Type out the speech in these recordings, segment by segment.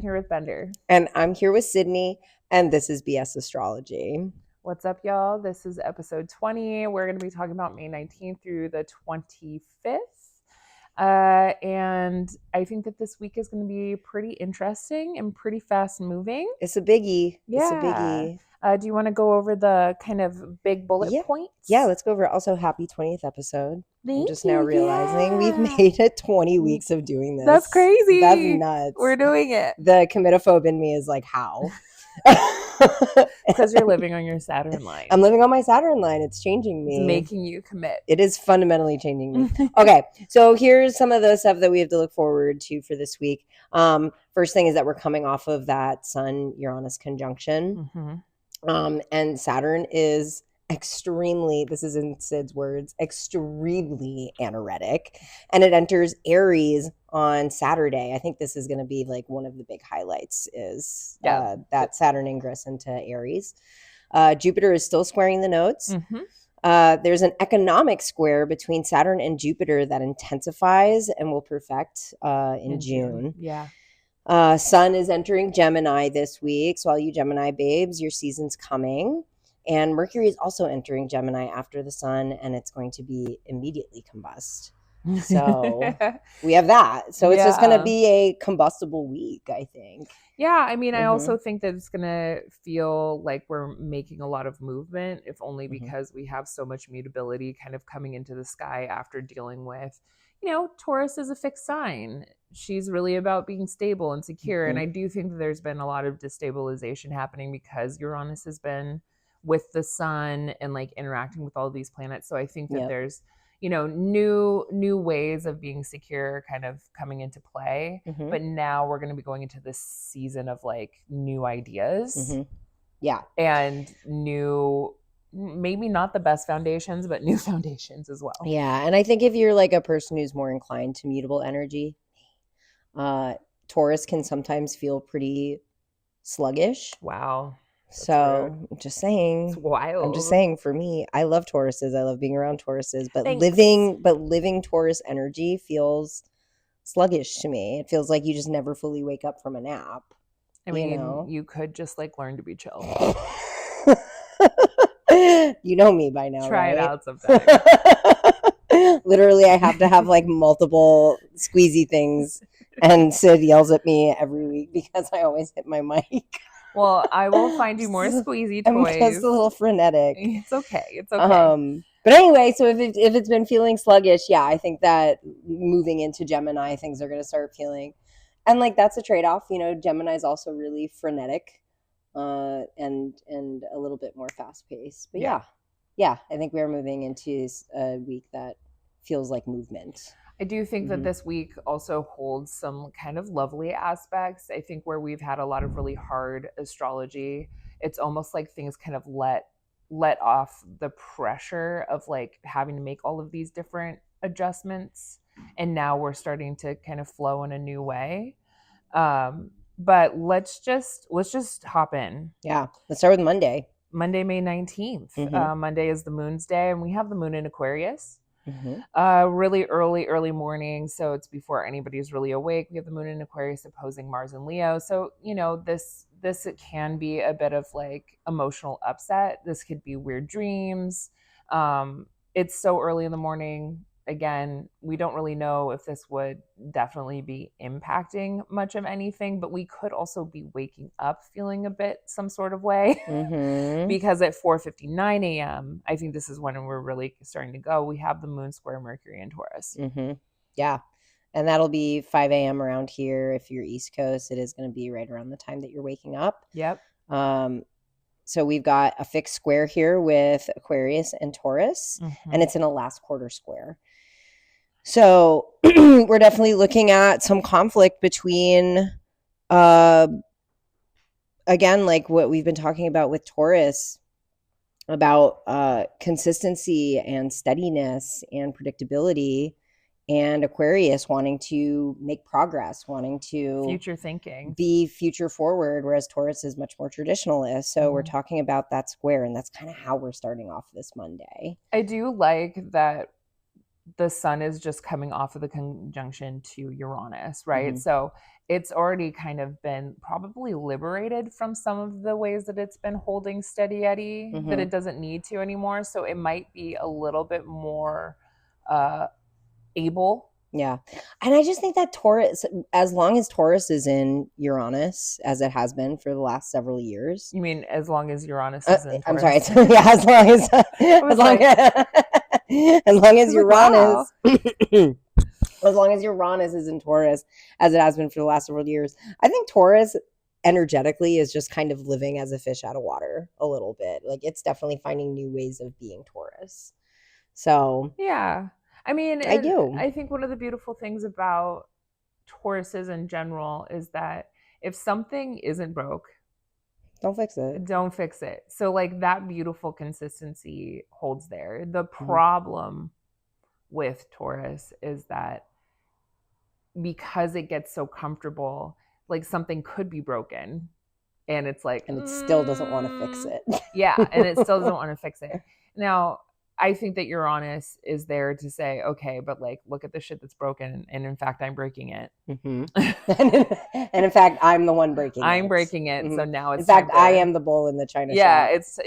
here with Bender. And I'm here with Sydney, and this is BS Astrology. What's up, y'all? This is episode 20. We're going to be talking about May 19th through the 25th. And I think that this week is going to be pretty interesting and pretty fast moving. It's a biggie. Yeah. It's a biggie. Do you want to go over the kind of big bullet points? Yeah, let's go over it. Also, happy 20th episode. Thank I'm just you. now realizing we've made it 20 weeks of doing this. That's crazy. That's nuts. We're doing it. The comitophobe in me is like, how? Because you're living on your Saturn line. I'm living on my Saturn line. It's changing me. It's making you commit. It is fundamentally changing me. Okay, so here's some of the stuff that we have to look forward to for this week. First thing is that we're coming off of that Sun-Uranus conjunction. And Saturn is extremely, this is in Sid's words, extremely anoretic. And it enters Aries on Saturday. I think this is going to be like one of the big highlights is that Saturn ingress into Aries. Jupiter is still squaring the nodes. There's an economic square between Saturn and Jupiter that intensifies and will perfect in June. Yeah. Sun is entering Gemini this week. So all you Gemini babes, your season's coming. And Mercury is also entering Gemini after the Sun, and it's going to be immediately combust. So we have that. So it's just going to be a combustible week, I think. Yeah, I mean, I also think that it's going to feel like we're making a lot of movement, if only because we have so much mutability kind of coming into the sky after dealing with, Taurus is a fixed sign. She's really about being stable and secure. And I do think that there's been a lot of destabilization happening because Uranus has been with the sun and like interacting with all these planets. So I think that there's, new ways of being secure kind of coming into play. But now we're going to be going into this season of like new ideas. Yeah. And new, maybe not the best foundations, but new foundations as well. Yeah. And I think if you're like a person who's more inclined to mutable energy, Taurus can sometimes feel pretty sluggish. Wow. So I'm just saying, it's wild. I'm just saying for me, I love Tauruses. I love being around Tauruses, but Thanks. living Taurus energy feels sluggish to me. It feels like you just never fully wake up from a nap. I mean, you could just like learn to be chill. You know me by now. Try right? it out sometime. Literally, I have to have like multiple squeezy things, and Sid yells at me every week because I always hit my mic. Well, I will find you more squeezy toys. I'm just a little frenetic. It's okay. It's okay. But anyway, so if it's been feeling sluggish, yeah, I think that moving into Gemini, things are going to start feeling, and like that's a trade-off. Gemini is also really frenetic, and a little bit more fast-paced. But yeah, I think we are moving into a week that feels like movement. I do think that this week also holds some kind of lovely aspects. I think where we've had a lot of really hard astrology, it's almost like things kind of let off the pressure of like having to make all of these different adjustments. And now we're starting to kind of flow in a new way. But let's just hop in. Yeah. Let's start with Monday. Monday, May 19th. Monday is the moon's day, and we have the moon in Aquarius. Really early morning, so it's before anybody's really awake. We have the moon in Aquarius opposing Mars and Leo, so this it can be a bit of like emotional upset. This could be weird dreams. It's so early in the morning. Again, we don't really know if this would definitely be impacting much of anything, but we could also be waking up feeling a bit some sort of way because at 4:59 a.m., I think this is when we're really starting to go. We have the moon square Mercury in Taurus. Yeah. And that'll be 5 a.m. around here. If you're East Coast, it is going to be right around the time that you're waking up. Yep. So we've got a fixed square here with Aquarius and Taurus, and it's in a last quarter square. So we're definitely looking at some conflict between, again, like what we've been talking about with Taurus, about consistency and steadiness and predictability, and Aquarius wanting to make progress, wanting to future thinking, be future forward, whereas Taurus is much more traditionalist. So we're talking about that square, and that's kind of how we're starting off this Monday. I do like that the sun is just coming off of the conjunction to Uranus, right? So it's already kind of been probably liberated from some of the ways that it's been holding steady Eddie, that it doesn't need to anymore. So it might be a little bit more able. Yeah. And I just think that Taurus, as long as Taurus is in Uranus, as it has been for the last several years. You mean as long as Uranus is in Taurus? I'm sorry. Yeah, as long as as long as Uranus as long as Uranus is in Taurus, as it has been for the last several years. I think Taurus energetically is just kind of living as a fish out of water a little bit. Like it's definitely finding new ways of being Taurus. So yeah. I mean, I do. I think one of the beautiful things about Tauruses in general is that if something isn't broke, don't fix it. Don't fix it. So like that beautiful consistency holds there. The problem with Taurus is that because it gets so comfortable, like something could be broken and it's like, and it still doesn't want to fix it. Yeah. And it still doesn't want to fix it. Now, I think that Uranus is there to say, okay, but like, look at the shit that's broken. And in fact, I'm breaking it. And in fact, I'm the one breaking it. I'm breaking it. So now it's in fact, I am the bull in the china shop. It's,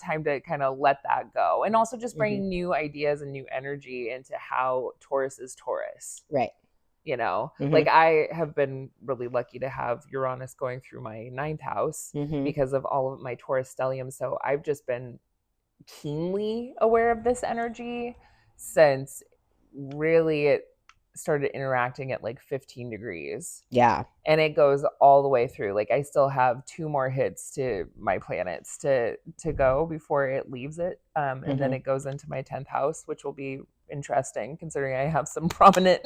time to kind of let that go. And also just bringing new ideas and new energy into how Taurus is Taurus. Right. Like I have been really lucky to have Uranus going through my 9th house because of all of my Taurus stellium. So I've just been keenly aware of this energy since really it started interacting at like 15 degrees. Yeah. And it goes all the way through. Like I still have 2 more hits to my planets to go before it leaves it. And then it goes into my 10th house, which will be interesting considering I have some prominent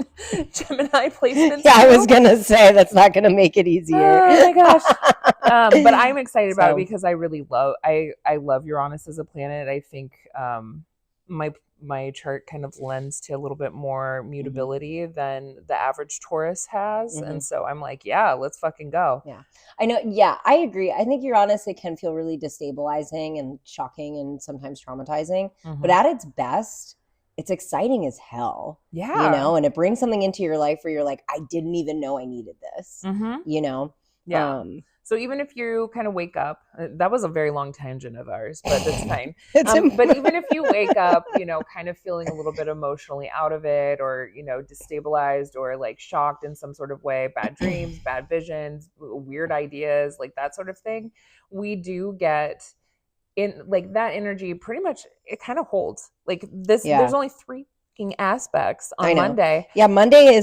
Gemini placements. Yeah, I was going to say that's not going to make it easier. Oh my gosh. But I'm excited about it because I really I love Uranus as a planet. I think my chart kind of lends to a little bit more mutability than the average Taurus has. And so I'm like, yeah, let's fucking go. Yeah. I know. Yeah, I agree. I think Uranus, it can feel really destabilizing and shocking and sometimes traumatizing. But at its best, it's exciting as hell. Yeah. And it brings something into your life where you're like, I didn't even know I needed this. Yeah. So even if you kind of wake up, that was a very long tangent of ours, but that's fine. But even if you wake up, kind of feeling a little bit emotionally out of it or, destabilized or like shocked in some sort of way, bad dreams, bad visions, weird ideas, like that sort of thing, we do get in like that energy pretty much, it kind of holds like this. Yeah. There's only 3 aspects on Monday. Yeah, Monday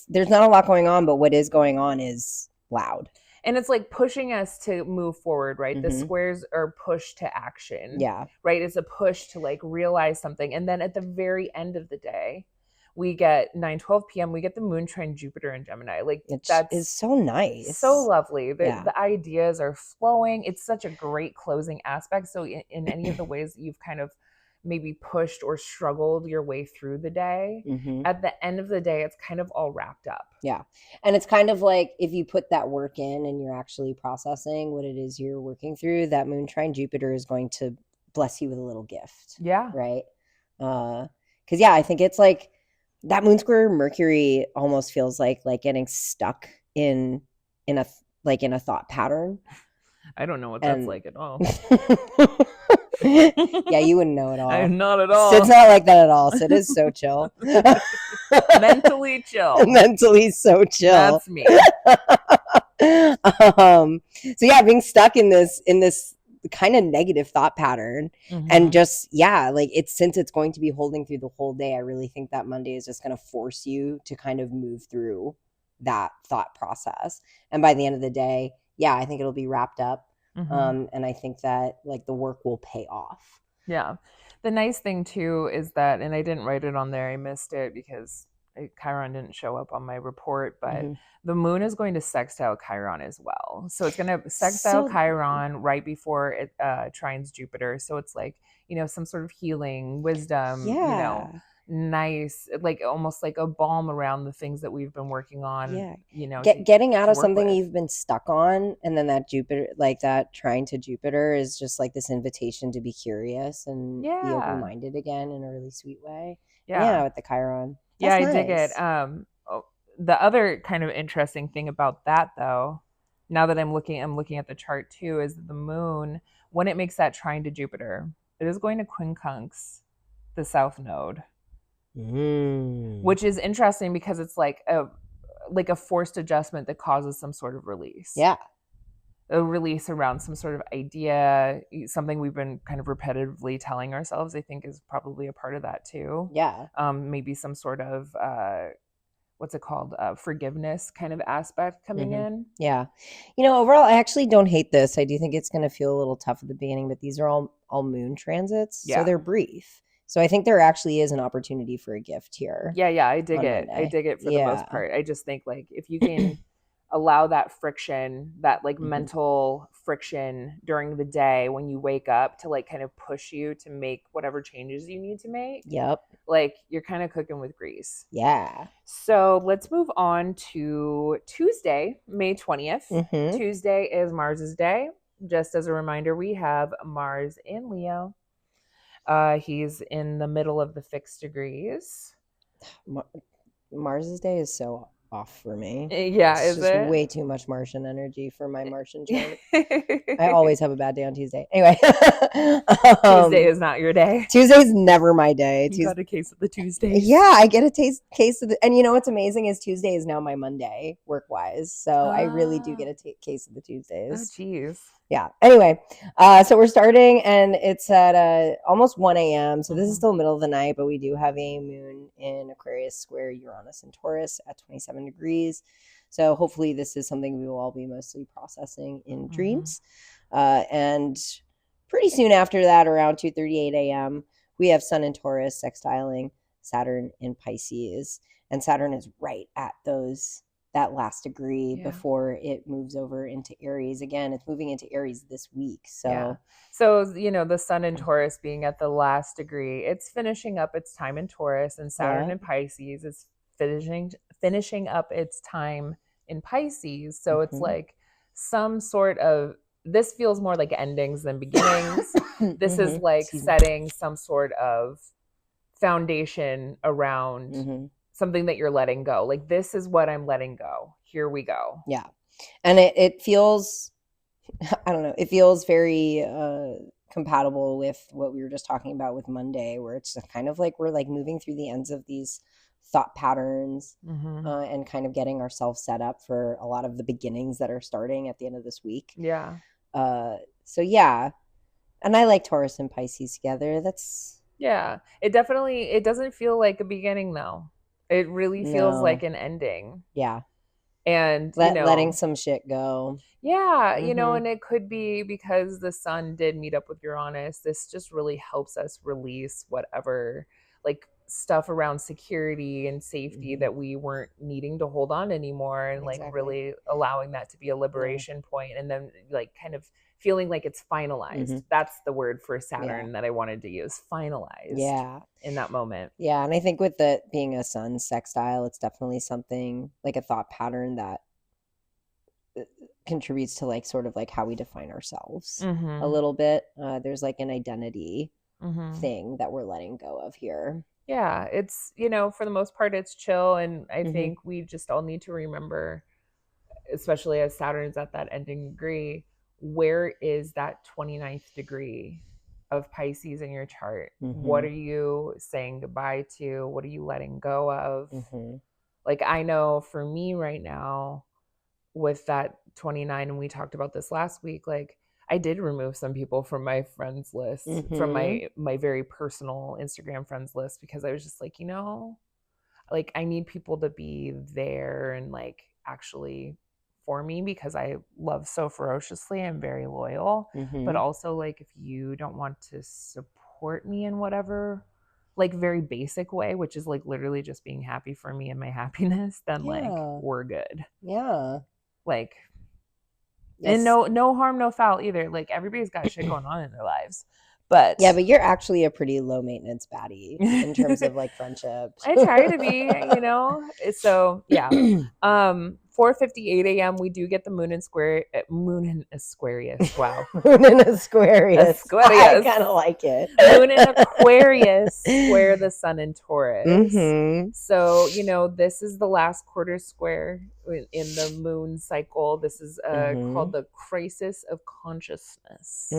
there's not a lot going on, but what is going on is loud. And it's like pushing us to move forward, right? The squares are push to action. Yeah. Right? It's a push to like realize something. And then at the very end of the day, we get 9:12 p.m. We get the moon trine Jupiter in Gemini. Like that is so nice. So lovely. The ideas are flowing. It's such a great closing aspect. So in any of the ways that you've kind of maybe pushed or struggled your way through the day, at the end of the day, it's kind of all wrapped up. Yeah. And it's kind of like if you put that work in and you're actually processing what it is you're working through, that moon trine Jupiter is going to bless you with a little gift. Yeah. Right. Because I think it's like that moon square Mercury almost feels like getting stuck in a thought pattern. I don't know what that's like at all. Yeah, you wouldn't know at all. Not at all. Sid's not like that at all. Sid is so chill. Mentally chill. Mentally so chill. That's me. So yeah, being stuck in this kind of negative thought pattern and just since it's going to be holding through the whole day, I really think that Monday is just going to force you to kind of move through that thought process. And by the end of the day, I think it'll be wrapped up. And I think that like the work will pay off. Yeah. The nice thing too is that, and I didn't write it on there, I missed it because Chiron didn't show up on my report, but the moon is going to sextile Chiron as well. So it's going to sextile Chiron right before it trines Jupiter. So it's like, some sort of healing, wisdom, nice, like almost like a balm around the things that we've been working on. Getting out of something you've been stuck on, and then that Jupiter, like that trine to Jupiter, is just like this invitation to be curious and be open-minded again in a really sweet way. Yeah. with the Chiron. Yeah, That's I dig it. nice. The other kind of interesting thing about that, though, now that I'm looking at the chart too, is the moon, when it makes that trine to Jupiter, it is going to quincunx the south node, which is interesting because it's like a forced adjustment that causes some sort of release. Yeah. A release around some sort of idea, something we've been kind of repetitively telling ourselves, I think is probably a part of that too. Yeah. Maybe some sort of what's it called? Forgiveness kind of aspect coming in. Yeah. Overall, I actually don't hate this. I do think it's going to feel a little tough at the beginning, but these are all moon transits, so they're brief. So I think there actually is an opportunity for a gift here. Yeah, I dig it. Monday. I dig it for the most part. I just think like if you can allow that friction, that like mental friction during the day when you wake up to like kind of push you to make whatever changes you need to make. Yep. Like you're kind of cooking with grease. Yeah. So let's move on to Tuesday, May 20th. Tuesday is Mars's day. Just as a reminder, we have Mars in Leo. He's in the middle of the fixed degrees. Mars's day is so off for me. Yeah, it's just way too much Martian energy for my Martian chart. I always have a bad day on Tuesday. Anyway, Tuesday is not your day. Tuesday's never my day. You got a case of the Tuesdays. Yeah, I get a case of the. And you know what's amazing is Tuesday is now my Monday work wise, so I really do get a case of the Tuesdays. Oh, geez. Yeah. Anyway, so we're starting, and it's at almost 1 a.m. So this is still middle of the night, but we do have a moon in Aquarius square Uranus and Taurus at 27 degrees. So hopefully this is something we will all be mostly processing in dreams. And pretty soon after that, around 2:38 a.m., we have Sun in Taurus sextiling Saturn in Pisces. And Saturn is right at that last degree before it moves over into Aries. Again, it's moving into Aries this week. So the Sun in Taurus being at the last degree, it's finishing up its time in Taurus, and Saturn in Pisces is finishing up its time in Pisces. So it's like some sort of, this feels more like endings than beginnings. This is like setting some sort of foundation around something that you're letting go. Like, this is what I'm letting go. Here we go. Yeah. And it feels, I don't know, it feels very compatible with what we were just talking about with Monday, where it's kind of like we're like moving through the ends of these thought patterns and kind of getting ourselves set up for a lot of the beginnings that are starting at the end of this week. Yeah. So yeah. And I like Taurus and Pisces together. It doesn't feel like a beginning though. It really feels like an ending. Yeah. And letting some shit go. Yeah, and it could be because the Sun did meet up with Uranus. This just really helps us release whatever like stuff around security and safety that we weren't needing to hold on anymore, and like really allowing that to be a liberation point, and then like kind of feeling like it's finalized. That's the word for Saturn that I wanted to use, finalized in that moment. Yeah, and I think with it being a Sun sextile, it's definitely something like a thought pattern that contributes to like sort of like how we define ourselves a little bit. There's like an identity thing that we're letting go of here. Yeah, it's, for the most part, it's chill. And I think we just all need to remember, especially as Saturn's at that ending degree, where is that 29th degree of Pisces in your chart? What are you saying goodbye to? What are you letting go of? Like, I know for me right now with that 29, and we talked about this last week, like I did remove some people from my friends list, from my very personal Instagram friends list, because I was just like, like I need people to be there and like actually for me, because I love so ferociously. I'm very loyal, but also like if you don't want to support me in whatever like very basic way, which is like literally just being happy for me and my happiness, then like we're good. Yeah. Like, and no harm, no foul either. Like everybody's got shit going on in their lives. But you're actually a pretty low maintenance baddie in terms of like friendships. I try to be, So yeah. 4:58 a.m. we do get the moon in Aquarius. Wow. Moon in Aquarius. I kind of like it. Moon in Aquarius square the sun in Taurus. So, this is the last quarter square in the moon cycle. This is called the crisis of consciousness,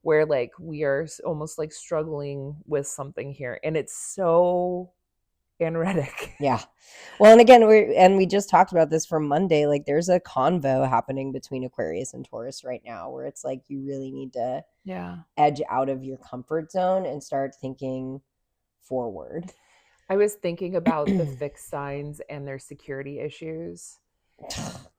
where like we are almost like struggling with something here. And it's so anoretic. Yeah. Well, and again, we just talked about this for Monday. Like there's a convo happening between Aquarius and Taurus right now where it's like you really need to edge out of your comfort zone and start thinking forward. I was thinking about the fixed signs and their security issues.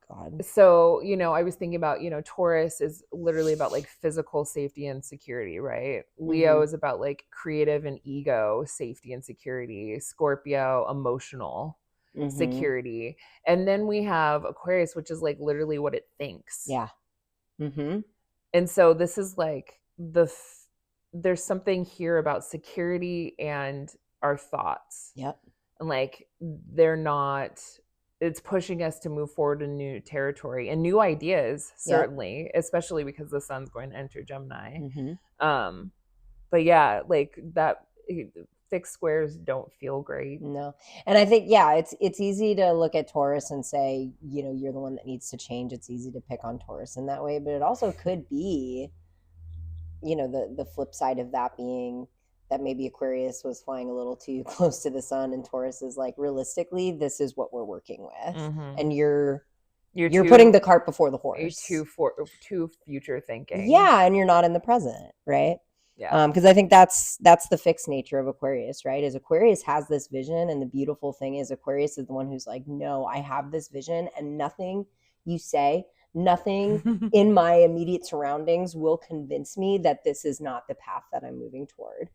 God. So, I was thinking about, Taurus is literally about like physical safety and security, right? Leo is about like creative and ego, safety and security. Scorpio, emotional security. And then we have Aquarius, which is like literally what it thinks. Yeah. And so this is like there's something here about security and our thoughts. Yep. And like it's pushing us to move forward in new territory and new ideas, certainly, especially because the sun's going to enter Gemini. But yeah, like that fixed squares don't feel great. No. And I think, it's easy to look at Taurus and say, you're the one that needs to change. It's easy to pick on Taurus in that way, but it also could be, the flip side of that being that maybe Aquarius was flying a little too close to the sun, and Taurus is like, realistically, this is what we're working with, and you're putting the cart before the horse. You're too future thinking. Yeah, and you're not in the present, right? Yeah. Because I think that's the fixed nature of Aquarius, right? Is Aquarius has this vision, and the beautiful thing is Aquarius is the one who's like, no, I have this vision, and nothing you say, nothing in my immediate surroundings will convince me that this is not the path that I'm moving toward.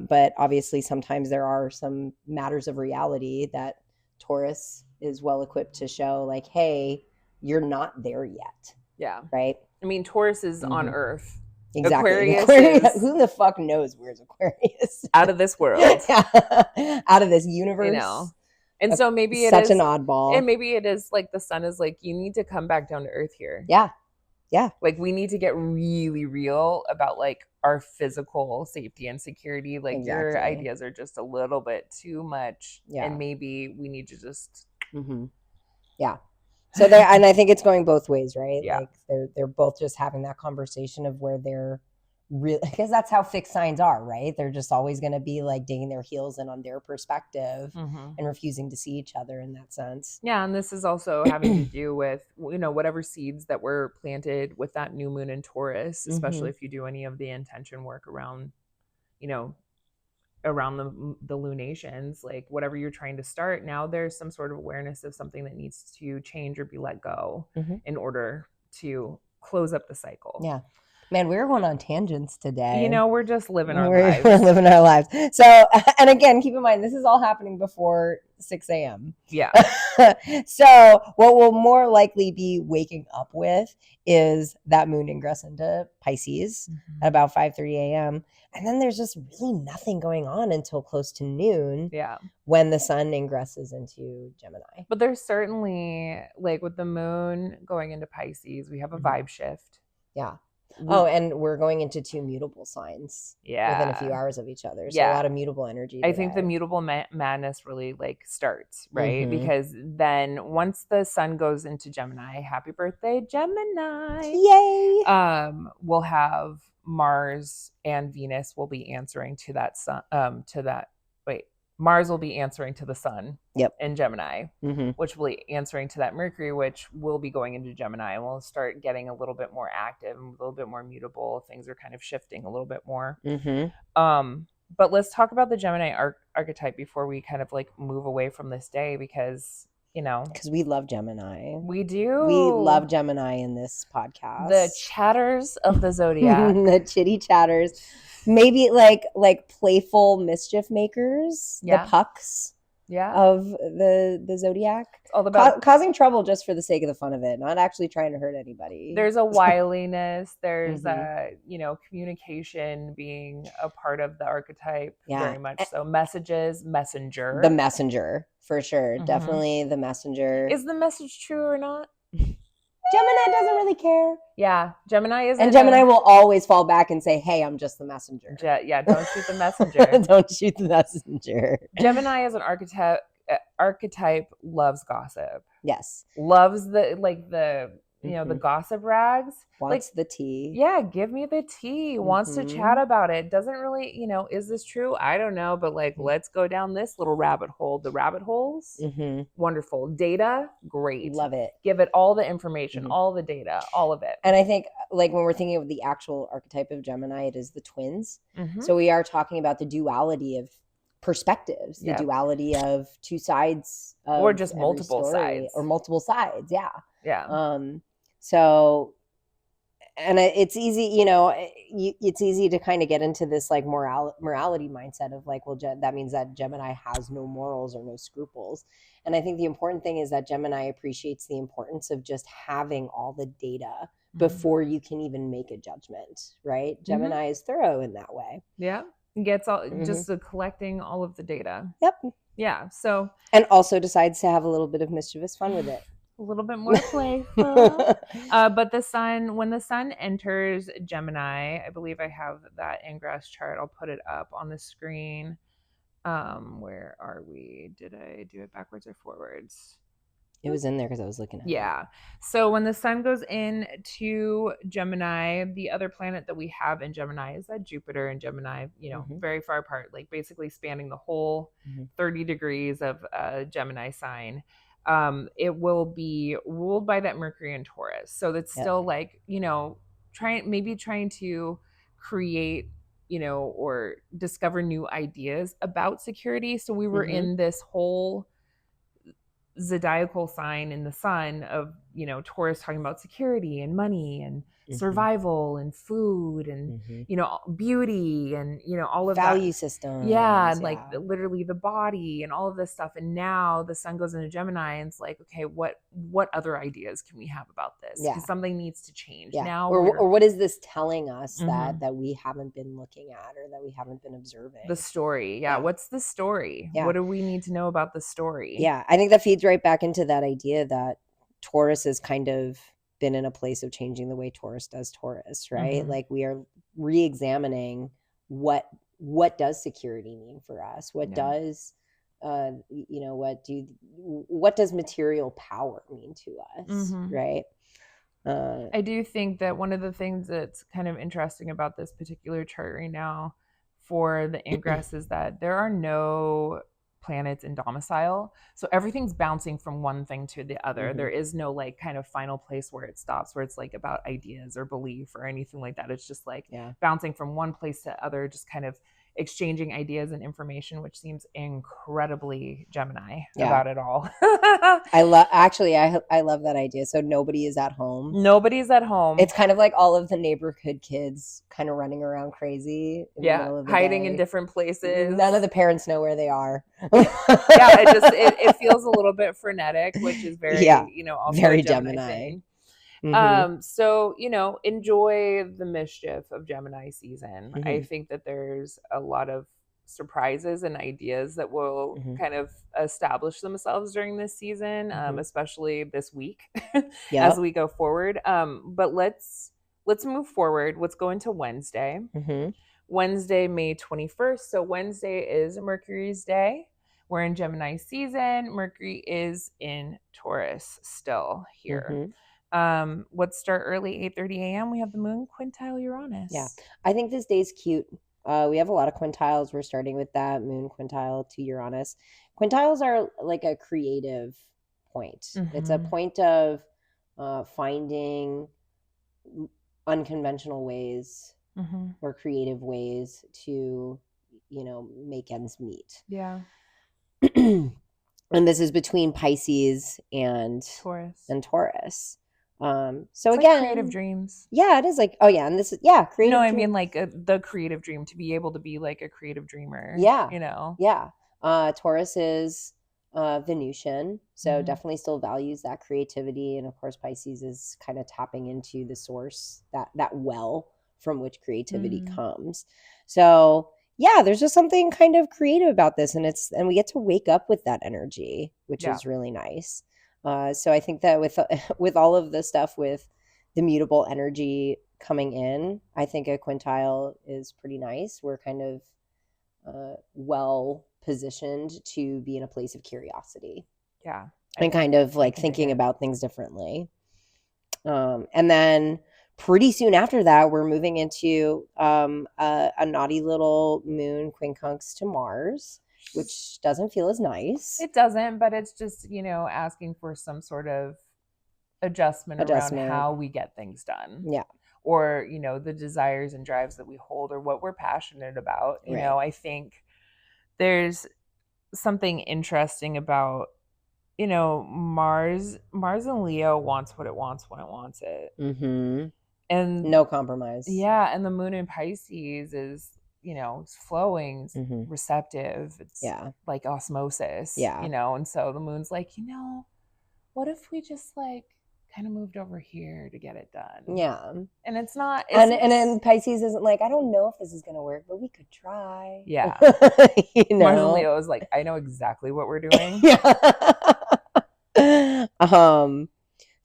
But obviously sometimes there are some matters of reality that Taurus is well equipped to show, like, hey, you're not there yet. Yeah. Right? I mean, Taurus is on Earth. Exactly. Aquarius who the fuck knows where's Aquarius? Out of this world. Out of this universe. And so maybe it such is an oddball. And maybe it is like the sun is like, you need to come back down to Earth here. Yeah. Yeah. Like we need to get really real about like our physical safety and security. Like your ideas are just a little bit too much. Yeah. And maybe we need to just. Yeah. So and I think it's going both ways, right? Yeah. Like they're both just having that conversation of where they're really, because that's how fixed signs are, right? They're just always going to be like digging their heels in on their perspective and refusing to see each other in that sense. Yeah. And this is also having to do with, whatever seeds that were planted with that new moon in Taurus, especially if you do any of the intention work around, around the lunations, like whatever you're trying to start, now there's some sort of awareness of something that needs to change or be let go in order to close up the cycle. Yeah. Man, we're going on tangents today. We're just living our lives. We're living our lives. So, and again, keep in mind, this is all happening before 6 a.m. Yeah. So what we'll more likely be waking up with is that moon ingress into Pisces at about 5:30 a.m. And then there's just really nothing going on until close to noon. Yeah. When the sun ingresses into Gemini. But there's certainly, like with the moon going into Pisces, we have a vibe shift. Yeah. And we're going into 2 mutable signs within a few hours of each other. So a lot of mutable energy today. I think the mutable madness really like starts, right? Because then once the sun goes into Gemini, happy birthday, Gemini. Yay! We'll have Mars and Venus will be answering to that sun, Mars will be answering to the sun in Gemini, which will be answering to that Mercury, which will be going into Gemini, and we'll start getting a little bit more active and a little bit more mutable. Things are kind of shifting a little bit more. But let's talk about the Gemini archetype before we kind of like move away from this day, because because we love Gemini. We do. We love Gemini in this podcast. The chatters of the zodiac. The chitty chatters. Maybe like playful mischief makers, the pucks. of the zodiac. It's all about causing trouble just for the sake of the fun of it, not actually trying to hurt anybody. There's a wiliness. There's communication being a part of the archetype, very much so. Messages, messenger. The messenger, for sure. Definitely the messenger. Is the message true or not? Gemini doesn't really care. Yeah, Gemini isn't. And Gemini will always fall back and say, hey, I'm just the messenger. Don't shoot the messenger. Don't shoot the messenger. Gemini as an archetype loves gossip. Yes. Loves the the gossip rags. Wants the tea. Yeah, give me the tea. Wants to chat about it. Doesn't really, is this true? I don't know, but let's go down this little rabbit hole. The rabbit holes, wonderful. Data, great. Love it. Give it all the information, all the data, all of it. And I think when we're thinking of the actual archetype of Gemini, it is the twins. So we are talking about the duality of perspectives, the duality of two sides of or just multiple sides. Or multiple sides, yeah. So, and it's easy, it's easy to kind of get into this morality mindset of that means that Gemini has no morals or no scruples. And I think the important thing is that Gemini appreciates the importance of just having all the data before you can even make a judgment, right? Gemini is thorough in that way. Yeah. Gets all just collecting all of the data. Yep. Yeah. So, and also decides to have a little bit of mischievous fun with it. A little bit more playful. But when the sun enters Gemini, I believe I have that ingress chart. I'll put it up on the screen. Where are we? Did I do it backwards or forwards? It was in there because I was looking at it. Yeah. So when the sun goes into Gemini, the other planet that we have in Gemini is that Jupiter in Gemini, very far apart, basically spanning the whole 30 degrees of Gemini sign. It will be ruled by that Mercury in Taurus. So that's still trying to create, or discover new ideas about security. So we were in this whole zodiacal sign in the sun of, Taurus talking about security and money and survival and food and, beauty and, all of value systems. Yeah. And literally the body and all of this stuff. And now the sun goes into Gemini and it's okay, what other ideas can we have about this? Because something needs to change now. Or what is this telling us that we haven't been looking at or that we haven't been observing? The story. Yeah. What's the story? Yeah. What do we need to know about the story? Yeah. I think that feeds right back into that idea that Taurus has kind of been in a place of changing the way Taurus does Taurus, right? We are re-examining what does security mean for us? What does what does material power mean to us, right? I do think that one of the things that's kind of interesting about this particular chart right now for the ingress is that there are no planets in domicile. So everything's bouncing from one thing to the other. There is no kind of final place where it stops, where it's about ideas or belief or anything like that. It's just bouncing from one place to other, just kind of exchanging ideas and information, which seems incredibly Gemini about it all. I love that idea. So nobody is at home. Nobody's at home. It's kind of like all of the neighborhood kids kind of running around crazy. Hiding in different places. None of the parents know where they are. It feels a little bit frenetic, which is very, also very Gemini thing. So, enjoy the mischief of Gemini season. I think that there's a lot of surprises and ideas that will kind of establish themselves during this season, especially this week as we go forward. But let's move forward. Let's go into Wednesday. Wednesday, May 21st. So Wednesday is Mercury's day. We're in Gemini season. Mercury is in Taurus still here. Let's start early, 8:30 a.m. We have the moon quintile Uranus. Yeah, I think this day's cute. We have a lot of quintiles. We're starting with that moon quintile to Uranus. Quintiles are a creative point. It's a point of finding unconventional ways or creative ways to, make ends meet. Yeah. And this is between Pisces and Taurus. So it's again, creative dreams. Yeah, it is and this is creative. I mean the creative dream, to be able to be a creative dreamer. Yeah. Taurus is Venusian, so definitely still values that creativity. And of course, Pisces is kind of tapping into the source, that well from which creativity comes. So yeah, there's just something kind of creative about this, and we get to wake up with that energy, which is really nice. So I think that with all of the stuff with the mutable energy coming in, I think a quintile is pretty nice. We're kind of well positioned to be in a place of curiosity. Yeah. And kind of like thinking about things differently. And then pretty soon after that, we're moving into a naughty little moon quincunx to Mars, which doesn't feel as nice. It doesn't, but it's just, asking for some sort of adjustment around how we get things done. Yeah. Or, the desires and drives that we hold or what we're passionate about. You know, I think there's something interesting about, Mars and Leo wants what it wants when it wants it. Mm-hmm. And no compromise. Yeah. And the moon in Pisces is, it's flowing, it's receptive. It's like osmosis, and so the moon's like, what if we just like kind of moved over here to get it done? Yeah. And it's not. And then Pisces isn't like, I don't know if this is going to work, but we could try. Yeah. Mars and Leo is like, I know exactly what we're doing.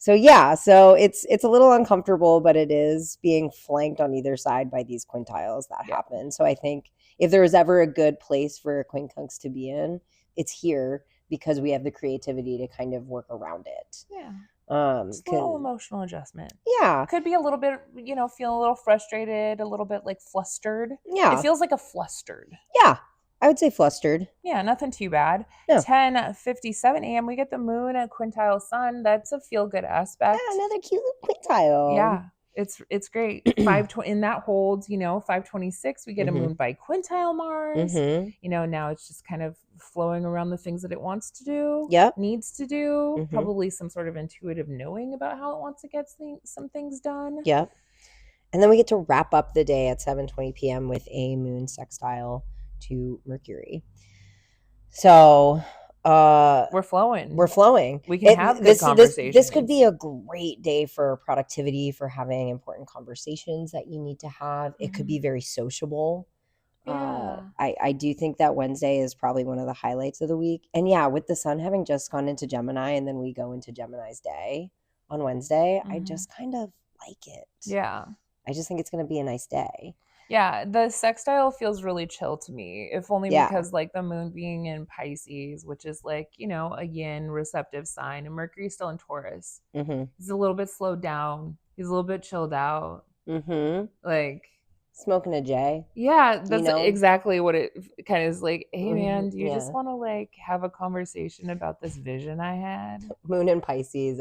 So yeah, so it's a little uncomfortable, but it is being flanked on either side by these quintiles that happen. So I think if there was ever a good place for a quincunx to be in, it's here because we have the creativity to kind of work around it. Yeah. Just a little emotional adjustment. Yeah. Could be a little bit, feeling a little frustrated, a little bit like flustered. Yeah. It feels like a flustered. Yeah. I would say flustered. Yeah, nothing too bad. No. 10:57 a.m. We get the moon at quintile sun. That's a feel-good aspect. Yeah, another cute quintile. Yeah, it's great. 5:20 in that holds. 5:26 we get a moon by quintile Mars. Now it's just kind of flowing around the things that it wants to do. Yep. Needs to do. Probably some sort of intuitive knowing about how it wants to get some things done. Yep. And then we get to wrap up the day at 7:20 p.m. with a moon sextile to Mercury. So we're flowing. We can have good conversations. This could be a great day for productivity, for having important conversations that you need to have. It could be very sociable. Yeah. I do think that Wednesday is probably one of the highlights of the week. And yeah, with the sun having just gone into Gemini and then we go into Gemini's day on Wednesday, I just kind of like it. Yeah. I just think it's going to be a nice day. Yeah, the sextile feels really chill to me, if only because like the moon being in Pisces, which is like, a yin receptive sign, and Mercury's still in Taurus. He's a little bit slowed down. He's a little bit chilled out. Like smoking a J. Yeah, that's exactly what it kind of is like. Hey man, do you just want to like have a conversation about this vision I had? Moon in Pisces,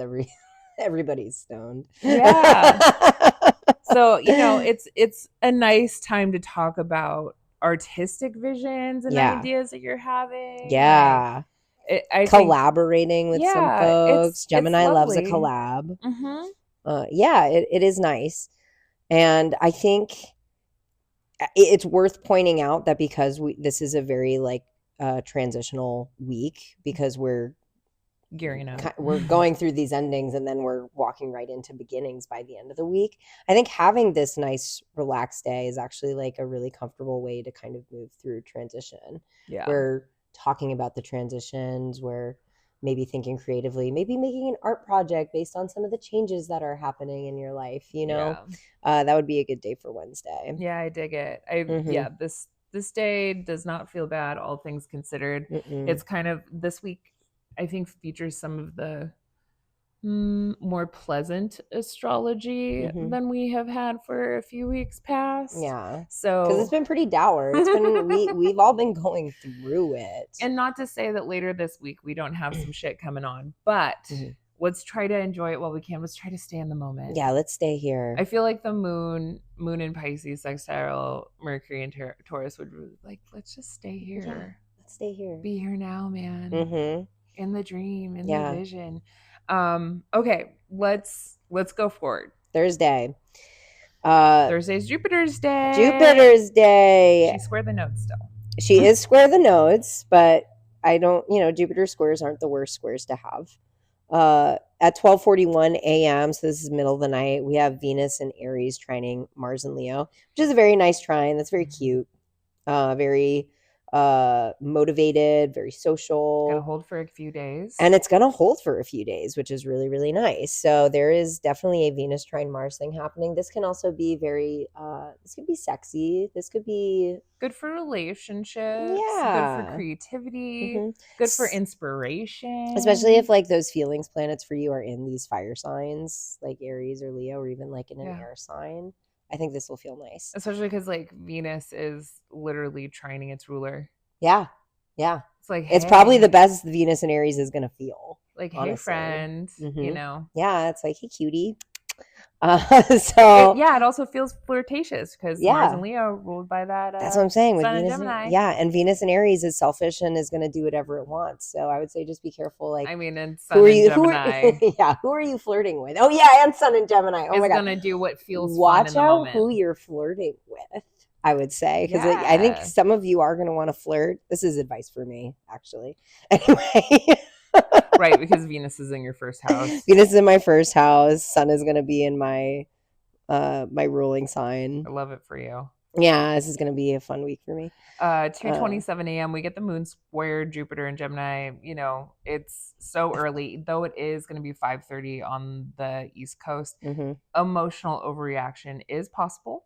everybody's stoned. Yeah. So, it's a nice time to talk about artistic visions and ideas that you're having. Yeah. Collaborating with some folks. Gemini loves a collab. Yeah, it is nice. And I think it's worth pointing out that because this is a very like transitional week, because we're gearing up. We're going through these endings and then we're walking right into beginnings by the end of the week. I think having this nice relaxed day is actually like a really comfortable way to kind of move through transition. Yeah. We're talking about the transitions, we're maybe thinking creatively, maybe making an art project based on some of the changes that are happening in your life, that would be a good day for Wednesday. Yeah, I dig it. Yeah, this day does not feel bad, all things considered. It's kind of, this week I think features some of the more pleasant astrology than we have had for a few weeks past. Yeah. So because it's been pretty dour. It's been we've all been going through it. And not to say that later this week we don't have some shit coming on, but let's try to enjoy it while we can. Let's try to stay in the moment. Yeah, let's stay here. I feel like the moon in Pisces, sextile Mercury and Taurus would really like, let's just stay here. Yeah, let's stay here. Be here now, man. In the dream, in the vision. Okay, let's go forward. Thursday. Thursday's Jupiter's day. Jupiter's day. She's square the nodes still. She is square the nodes, but I don't, Jupiter squares aren't the worst squares to have. At 12:41 a.m., so this is middle of the night, we have Venus and Aries trining Mars and Leo, which is a very nice trine. That's very cute. Very motivated, very social. Gonna hold for a few days. And it's gonna hold for a few days, which is really, really nice. So there is definitely a Venus trine Mars thing happening. This can also be very this could be sexy. This could be good for relationships, yeah, good for creativity, good for inspiration. Especially if like those feelings planets for you are in these fire signs, like Aries or Leo, or even like in an air sign. I think this will feel nice. Especially because like Venus is literally trining its ruler. Yeah. Yeah. It's like, it's probably the best Venus and Aries is going to feel. Like, honestly. Hey, friend, you know? Yeah. It's like, hey, cutie. It also feels flirtatious because Mars and Leo ruled by that. That's what I'm saying with Sun Venus and Gemini. And Venus and Aries is selfish and is going to do whatever it wants. So I would say just be careful. Like, I mean, and Sun and Gemini. Who are you flirting with? Oh yeah, and Sun and Gemini. Oh my God, is going to do what feels Watch fun in the out moment. who you're flirting with. I would say because I think some of you are going to want to flirt. This is advice for me, actually. Anyway. Right, because Venus is in your first house. Venus is in my first house. Sun is going to be in my my ruling sign. I love it for you. Yeah, this is going to be a fun week for me. 2:27 a.m. we get the moon square Jupiter and Gemini. You know, it's so early, though it is going to be 5:30 on the East Coast. Emotional overreaction is possible.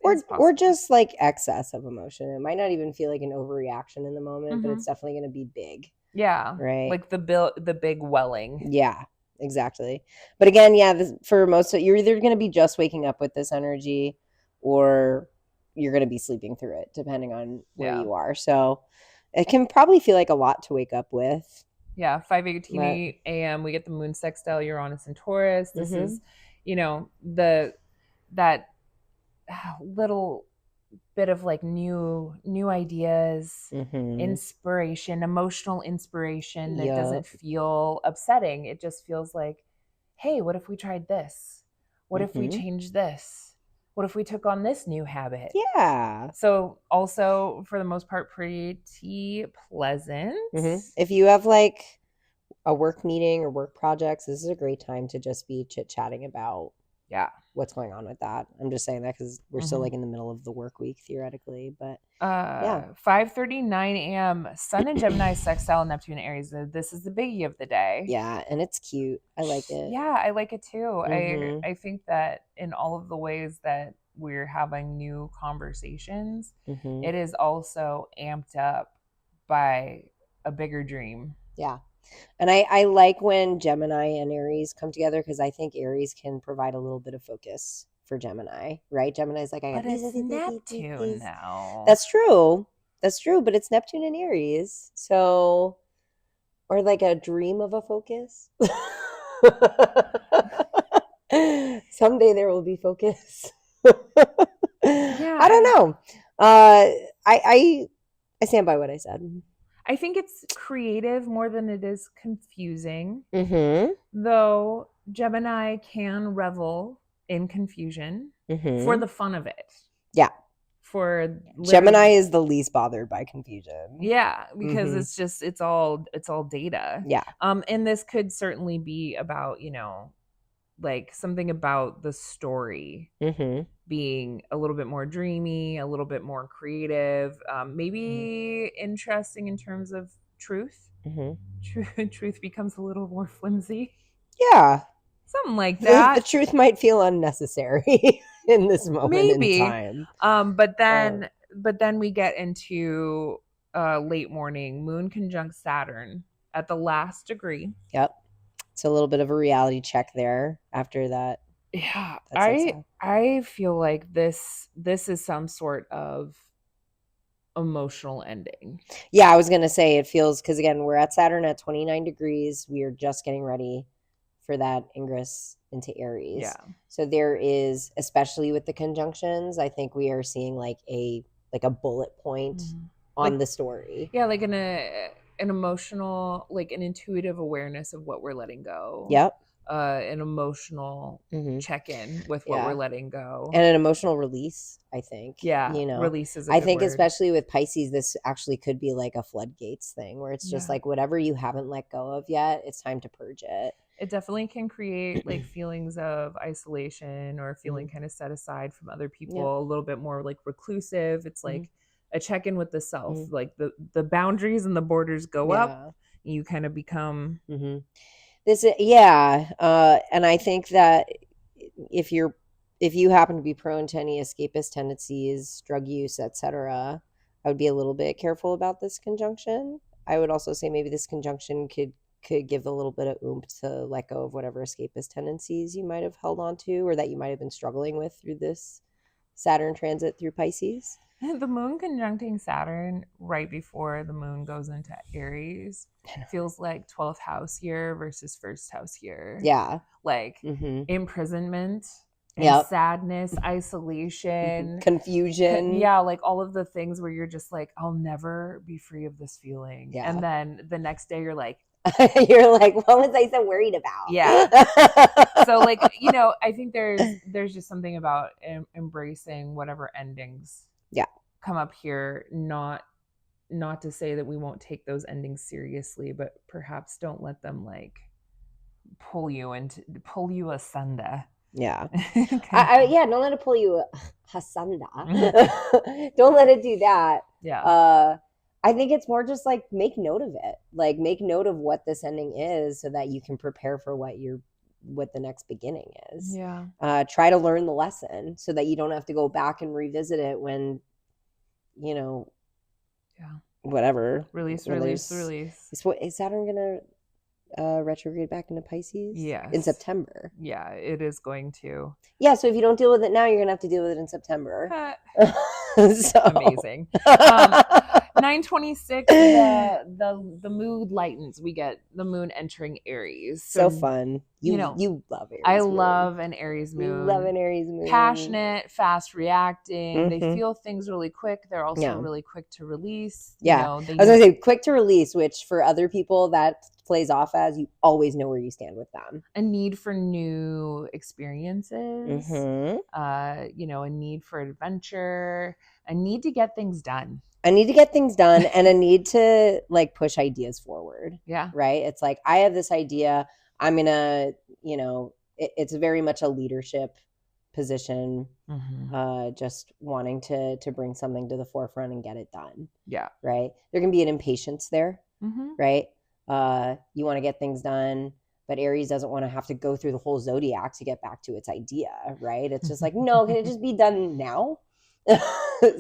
Or just like excess of emotion. It might not even feel like an overreaction in the moment, but it's definitely going to be big. Yeah. Right. Like the big welling. Yeah, exactly. But again, for most of you're either going to be just waking up with this energy or you're going to be sleeping through it, depending on where you are. So it can probably feel like a lot to wake up with. Yeah, 5:18 a.m. we get the moon sextile Uranus and Taurus. This is, that little bit of like new ideas, inspiration, emotional inspiration that doesn't feel upsetting. It just feels like, hey, what if we tried this? What if we changed this? What if we took on this new habit? Yeah. So also for the most part, pretty pleasant. If you have like a work meeting or work projects, this is a great time to just be chit-chatting about what's going on with that. I'm just saying that because we're still like in the middle of the work week theoretically, but 5:39 a.m. Sun and Gemini sextile Neptune Aries. This is the biggie of the day. Yeah, and it's cute. I like it. Yeah, I like it too. I think that in all of the ways that we're having new conversations, it is also amped up by a bigger dream. Yeah. And I like when Gemini and Aries come together because I think Aries can provide a little bit of focus for Gemini, right? Gemini's like, I got it's Neptune now. That's true. But it's Neptune and Aries. So, or like a dream of a focus. Someday there will be focus. I don't know. I stand by what I said. I think it's creative more than it is confusing. Though Gemini can revel in confusion for the fun of it. Yeah. Gemini is the least bothered by confusion. Yeah, because it's all data. Yeah. And this could certainly be about, like something about the story being a little bit more dreamy, a little bit more creative, maybe interesting in terms of truth. Truth becomes a little more flimsy. Yeah. Something like that. The truth might feel unnecessary in this moment in time. But then we get into late morning, moon conjunct Saturn at the last degree. Yep. It's a little bit of a reality check there after that. Yeah, I feel like this is some sort of emotional ending. Yeah, I was going to say it feels, because again, we're at Saturn at 29 degrees. We are just getting ready for that ingress into Aries. Yeah. So there is, especially with the conjunctions, I think we are seeing like a bullet point on the story. Yeah, like an emotional, like an intuitive awareness of what we're letting go. Yep. an emotional check-in with what we're letting go. And an emotional release, I think. Yeah, you know, release is a I good think word. Especially with Pisces, this actually could be like a floodgates thing where it's just like whatever you haven't let go of yet, it's time to purge it. It definitely can create like feelings of isolation or feeling kind of set aside from other people, a little bit more like reclusive. It's like a check-in with the self, like the boundaries and the borders go up, you kind of become this and I think that if you happen to be prone to any escapist tendencies, drug use, etc., I would be a little bit careful about this conjunction. I would also say maybe this conjunction could give a little bit of oomph to let go of whatever escapist tendencies you might have held on to or that you might have been struggling with through this Saturn transit through Pisces. The moon conjuncting Saturn right before the moon goes into Aries feels like 12th house year versus first house year. Yeah. Like imprisonment and sadness, isolation, confusion. Like all of the things where you're just like, I'll never be free of this feeling. Yeah. And then the next day you're like, what was I so worried about? Yeah. So like, I think there's just something about embracing whatever endings come up here, not to say that we won't take those endings seriously, but perhaps don't let them like pull you asunder. Yeah. Don't let it pull you asunder. Don't let it do that. Yeah. I think it's more just like make note of it. Like make note of what this ending is so that you can prepare for what the next beginning is. Yeah. Try to learn the lesson so that you don't have to go back and revisit it when, whatever. Release. Is Saturn gonna retrograde back into Pisces? Yes. In September. Yeah, it is going to. Yeah, so if you don't deal with it now, you're gonna have to deal with it in September. Amazing. 9/26, the mood lightens. We get the moon entering Aries. So fun. You love Aries. I love an Aries moon. You love an Aries moon. Passionate, fast reacting. They feel things really quick. They're also really quick to release. Yeah. I was gonna say quick to release, which for other people that plays off as you always know where you stand with them. A need for new experiences. A need for adventure. A need to get things done. And a need to like push ideas forward. Yeah. Right. It's like, I have this idea. I'm going to, it's very much a leadership position. Just wanting to bring something to the forefront and get it done. Yeah. Right. There can be an impatience there. Right. You want to get things done, but Aries doesn't want to have to go through the whole zodiac to get back to its idea. Right. It's just like, no, can it just be done now?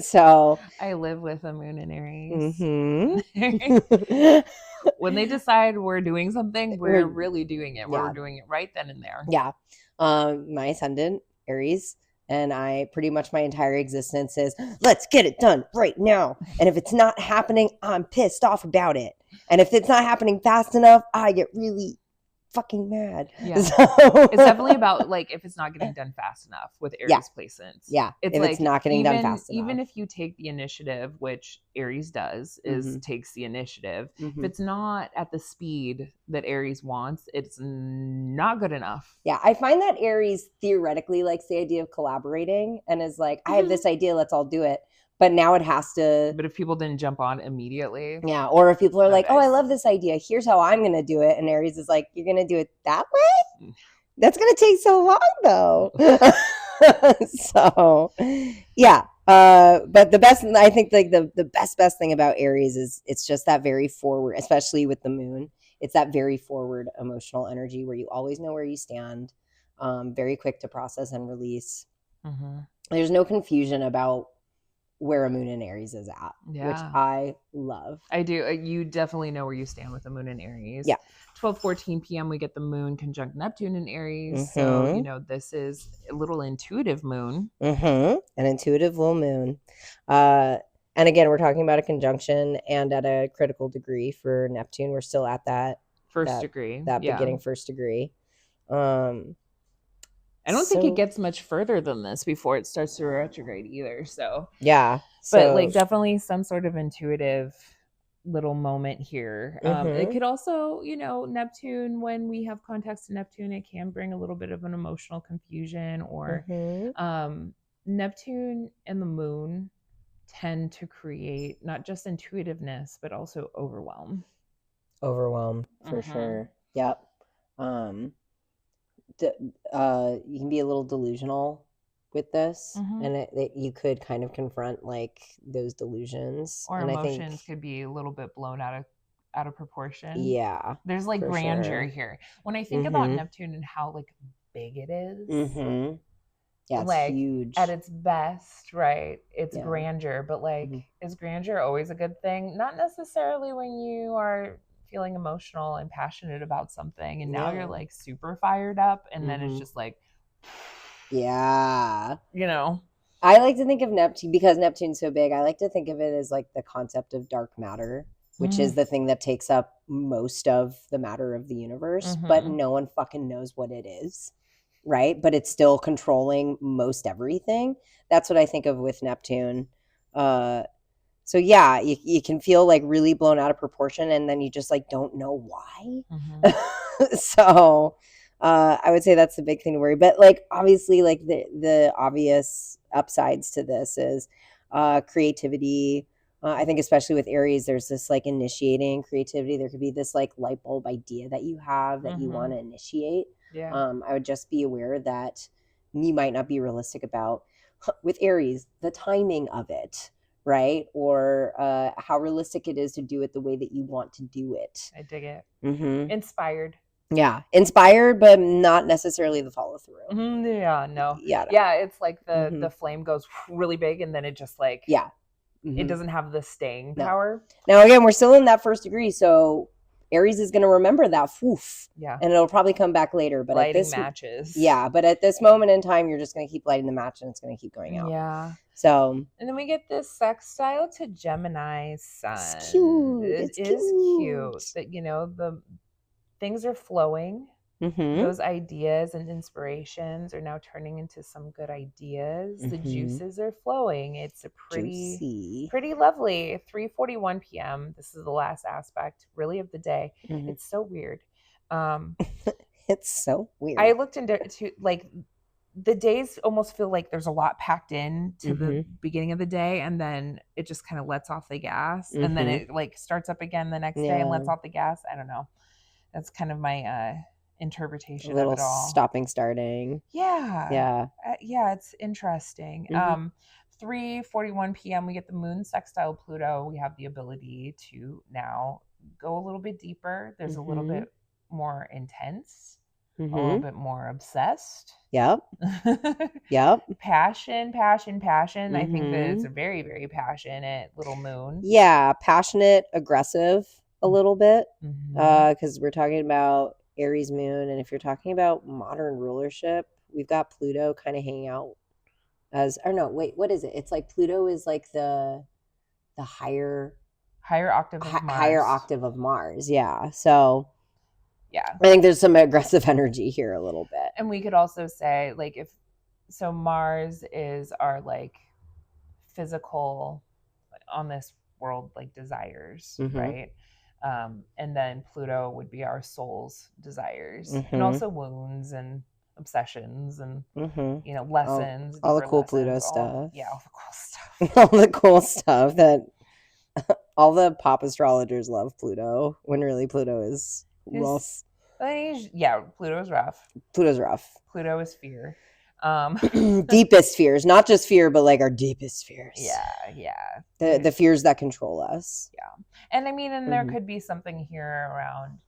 So I live with a moon in Aries. When they decide we're doing something, we're really doing it. We're doing it right then and there. Yeah. My ascendant, Aries, and I pretty much my entire existence is let's get it done right now. And if it's not happening, I'm pissed off about it. And if it's not happening fast enough, I get really fucking mad. Yeah. So it's definitely about like if it's not getting done fast enough with Aries placements. Yeah. It's if like it's not getting done fast enough. Even if you take the initiative, which Aries does, takes the initiative. If it's not at the speed that Aries wants, it's not good enough. Yeah. I find that Aries theoretically likes the idea of collaborating and is like, I have this idea, let's all do it. But now it has to. But if people didn't jump on immediately. Yeah. Or if people are like, oh, I love this idea. Here's how I'm going to do it. And Aries is like, you're going to do it that way? That's going to take so long, though. So, yeah. But the best, I think like the best thing about Aries is it's just that very forward, especially with the moon. It's that very forward emotional energy where you always know where you stand. Very quick to process and release. There's no confusion about where a moon in Aries is at, which I love. I do. You definitely know where you stand with the moon in Aries. Yeah. 12:14 p.m. we get the moon conjunct Neptune in Aries. So, this is a little intuitive moon. An intuitive little moon. And again, we're talking about a conjunction and at a critical degree for Neptune. We're still at that first degree. That beginning first degree. I don't think it gets much further than this before it starts to retrograde either. So yeah, but like definitely some sort of intuitive little moment here. It could also, Neptune, when we have context to Neptune, it can bring a little bit of an emotional confusion, or Neptune and the moon tend to create not just intuitiveness, but also overwhelm. Overwhelm, for sure. Yep. You can be a little delusional with this, and you could kind of confront like those delusions, or and emotions I think could be a little bit blown out of proportion. Yeah, there's like grandeur here. When I think about Neptune and how like big it is, yeah, it's like huge at its best, right? It's grandeur, but like, is grandeur always a good thing? Not necessarily when you are feeling emotional and passionate about something, and now you're like super fired up, and then it's just like, yeah, I like to think of Neptune, because Neptune's so big, I like to think of it as like the concept of dark matter, which is the thing that takes up most of the matter of the universe, but no one fucking knows what it is, right? But it's still controlling most everything. That's what I think of with Neptune. So yeah, you can feel like really blown out of proportion, and then you just like don't know why. So I would say that's the big thing to worry. But like obviously, like the obvious upsides to this is creativity. I think especially with Aries, there's this like initiating creativity. There could be this like light bulb idea that you have that you want to initiate. I would just be aware that you might not be realistic about, with Aries, the timing of it, right? Or how realistic it is to do it the way that you want to do it. I dig it. Inspired. Yeah, inspired, but not necessarily the follow through. Yeah, no. Yeah, it's like the flame goes really big, and then it just like, it doesn't have the staying power. Now again, we're still in that first degree, so Aries is going to remember that, and it'll probably come back later. But lighting matches. But at this moment in time, you're just going to keep lighting the match, and it's going to keep going out. Yeah. So, and then we get this sextile to Gemini sun. It's cute. It is cute that the things are flowing. Those ideas and inspirations are now turning into some good ideas. The juices are flowing. It's a pretty lovely 3:41 p.m. This is the last aspect really of the day. It's so weird. It's so weird. I looked into like the days almost feel like there's a lot packed in to the beginning of the day, and then it just kind of lets off the gas, and then it like starts up again the next day and lets off the gas. I don't know. That's kind of my interpretation of it all. Stopping, starting. Yeah, it's interesting. 3:41 p.m. we get the moon sextile Pluto. We have the ability to now go a little bit deeper. There's a little bit more intense, a little bit more obsessed. Yep. Passion. I think that it's a very, very passionate little moon. Yeah, passionate, aggressive a little bit, because we're talking about Aries moon, and if you're talking about modern rulership, we've got Pluto kind of hanging out as, or no, wait, what is it? It's like Pluto is like the higher octave of Mars. Higher octave of Mars. Yeah. So yeah, I think there's some aggressive energy here a little bit. And we could also say like, so Mars is our like physical on this world like desires, right? And then Pluto would be our soul's desires, and also wounds and obsessions and lessons, all the cool lessons, Pluto stuff. All the cool stuff. All the cool stuff that all the pop astrologers love Pluto, when really Pluto is rough. Pluto's rough. Pluto is fear. Deepest fears, not just fear, but like our deepest fears. Yeah. The fears that control us. Yeah. And I mean, and there could be something here around,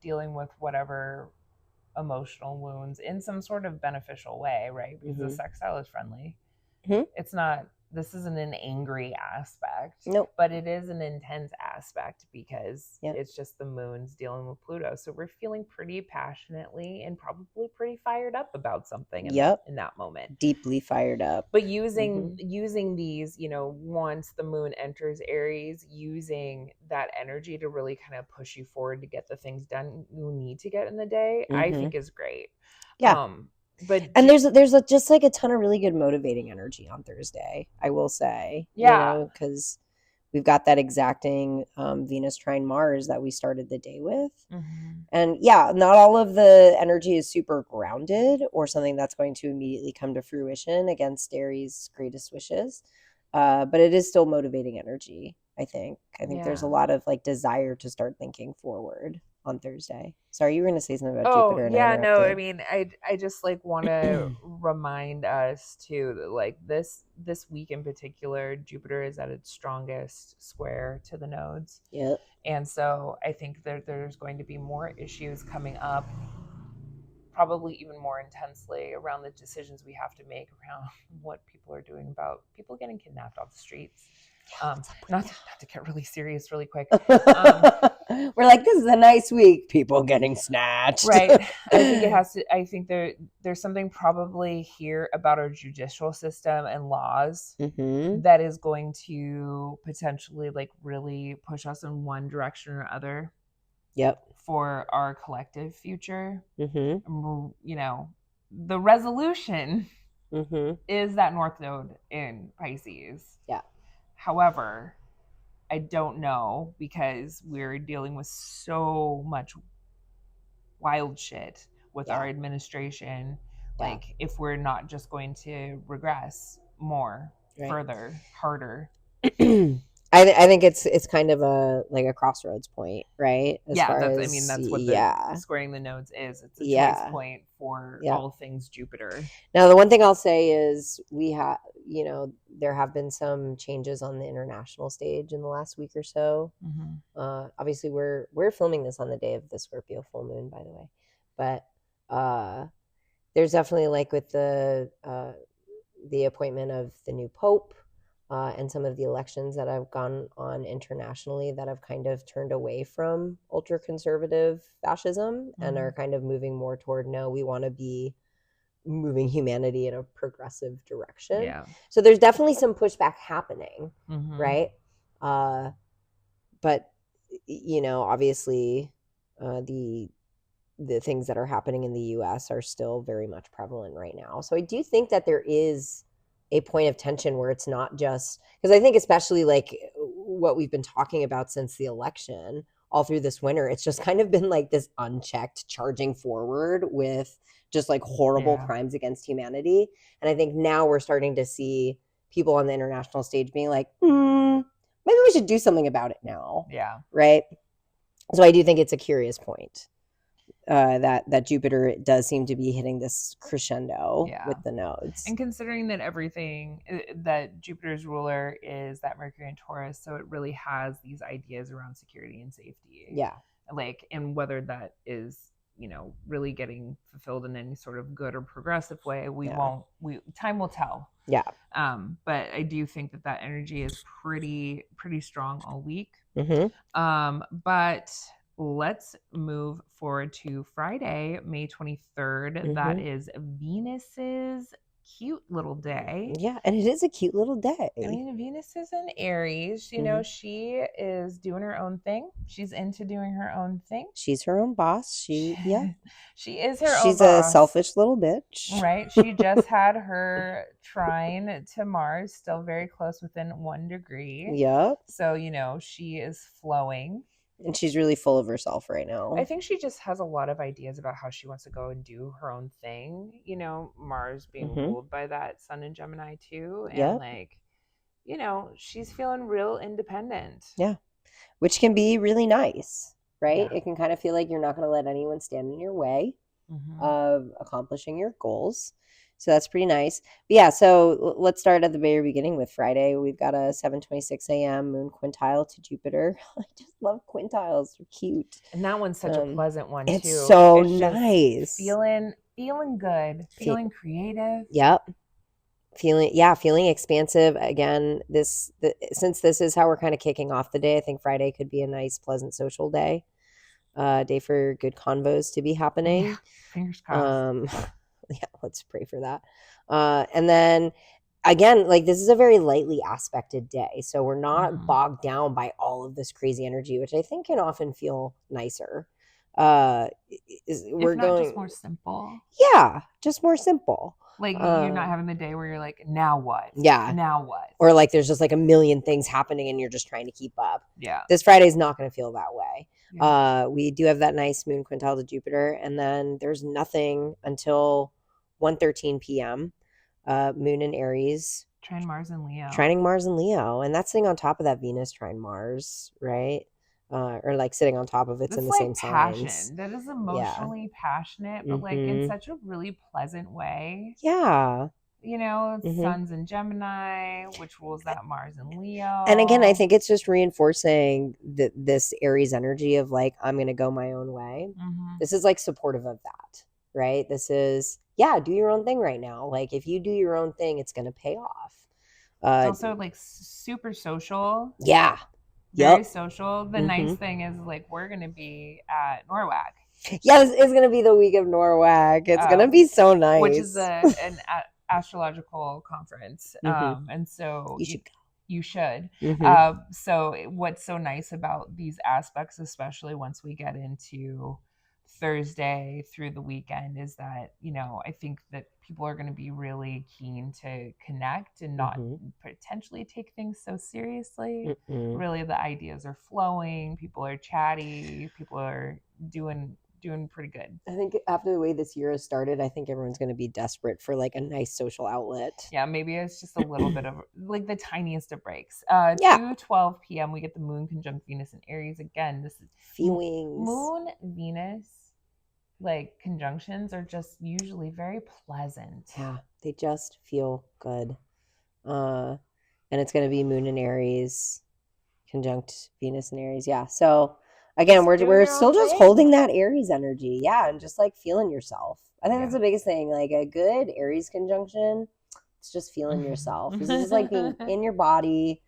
dealing with whatever emotional wounds in some sort of beneficial way, right? Because the sextile is friendly. It's not, this isn't an angry aspect, but it is an intense aspect, because it's just the moon's dealing with Pluto. So we're feeling pretty passionately and probably pretty fired up about something in that moment. Deeply fired up. But using these, once the moon enters Aries, using that energy to really kind of push you forward to get the things done you need to get in the day, I think is great. Yeah. And there's just like a ton of really good motivating energy on Thursday, I will say. Because we've got that exacting Venus trine Mars that we started the day with. And yeah, not all of the energy is super grounded or something that's going to immediately come to fruition against Aries' greatest wishes. But it is still motivating energy, I think. I think there's a lot of like desire to start thinking forward on Thursday. Sorry, you were going to say something about Jupiter and I yeah, no, I interrupted. mean, I just like want to remind us too that like this week in particular, Jupiter is at its strongest square to the nodes. Yep. And so I think there's going to be more issues coming up, probably even more intensely around the decisions we have to make around what people are doing about people getting kidnapped off the streets. Not to get really serious really quick. We're like, this is a nice week. People getting snatched. Right. I think there's something probably here about our judicial system and laws that is going to potentially like really push us in one direction or other. Yep. For our collective future. You know, the resolution is that North Node in Pisces. Yeah. However, I don't know because we're dealing with so much wild shit with our administration. Like, if we're not just going to regress more, further, harder. I think it's kind of a like a crossroads point, right? As that's what the squaring the nodes is. It's a choice point for all things Jupiter. Now, the one thing I'll say is we have, there have been some changes on the international stage in the last week or so. Obviously, we're filming this on the day of the Scorpio full moon, by the way, but there's definitely like with the appointment of the new Pope. And some of the elections that have gone on internationally that have kind of turned away from ultra-conservative fascism and are kind of moving more toward, no, we want to be moving humanity in a progressive direction. Yeah. So there's definitely some pushback happening, right? But, obviously the things that are happening in the U.S. are still very much prevalent right now. So I do think that there is a point of tension where it's not just because I think especially like what we've been talking about since the election all through this winter, it's just kind of been like this unchecked charging forward with just like horrible crimes against humanity. And I think now we're starting to see people on the international stage being like, maybe we should do something about it now. Yeah. Right. So I do think it's a curious point. That Jupiter does seem to be hitting this crescendo with the nodes. And considering that everything, that Jupiter's ruler is that Mercury in Taurus, so it really has these ideas around security and safety. Yeah. Like, and whether that is, really getting fulfilled in any sort of good or progressive way, time will tell. Yeah. But I do think that energy is pretty strong all week. But let's move forward to Friday, May 23rd. That is Venus's cute little day. Yeah, and it is a cute little day. I mean, Venus is in Aries. She is doing her own thing. She's into doing her own thing. She's her own boss. She is her own boss. She's a selfish little bitch. Right. She just had her trine to Mars, still very close within 1 degree. Yep. So, she is flowing. And she's really full of herself right now. I think she just has a lot of ideas about how she wants to go and do her own thing. Mars being ruled by that sun in Gemini too. And she's feeling real independent. Yeah. Which can be really nice, right? Yeah. It can kind of feel like you're not going to let anyone stand in your way of accomplishing your goals. So that's pretty nice. But yeah, so let's start at the very beginning with Friday. We've got a 7:26 a.m. moon quintile to Jupiter. I just love quintiles. They're cute. And that one's such a pleasant one, too. It's so nice. Feeling good. Feeling creative. Yep. Feeling expansive. Again, since this is how we're kind of kicking off the day, I think Friday could be a nice, pleasant social day. Day for good convos to be happening. Yeah, fingers crossed. Yeah, let's pray for that. And then again, like this is a very lightly aspected day. So we're not bogged down by all of this crazy energy, which I think can often feel nicer. Just more simple. Yeah, just more simple. Like you're not having the day where you're like, now what? Yeah. Now what? Or like there's just like a million things happening and you're just trying to keep up. Yeah. This Friday is not going to feel that way. Yeah. We do have that nice moon quintile to Jupiter, and then there's nothing until 1:13 p.m. Moon in Aries. Trine Mars and Leo. Trining Mars and Leo. And that's sitting on top of that Venus trine Mars, right? Or like sitting on top of it's in the like same passion. signs. That is emotionally passionate, but like in such a really pleasant way. Yeah. You know, Sun's in Gemini, which rules that Mars and Leo. And again, I think it's just reinforcing this Aries energy of like, I'm going to go my own way. This is like supportive of that, right? This is, do your own thing right now. Like if you do your own thing, it's going to pay off. It's also like super social. Yeah. Very social. The nice thing is like we're going to be at NORWAC. Yes, it's going to be the week of NORWAC. It's going to be so nice. Which is an astrological conference. And so you should. So what's so nice about these aspects, especially once we get into Thursday through the weekend, is that, you know, I think that people are going to be really keen to connect and not potentially take things so seriously. Really, the ideas are flowing. People are chatty. People are doing pretty good. I think after the way this year has started, I think everyone's going to be desperate for like a nice social outlet. Yeah, maybe it's just a little bit of like the tiniest of breaks. 2:12 p.m. we get the moon conjunct Venus in Aries again. This is feelings. Moon Venus like conjunctions are just usually very pleasant. Yeah, they just feel good. And it's going to be Moon in Aries conjunct Venus in Aries. Yeah, so again, we're still just holding that Aries energy. Yeah, and just like feeling yourself. I think that's the biggest thing. Like a good Aries conjunction, it's just feeling yourself. This is like being in your body.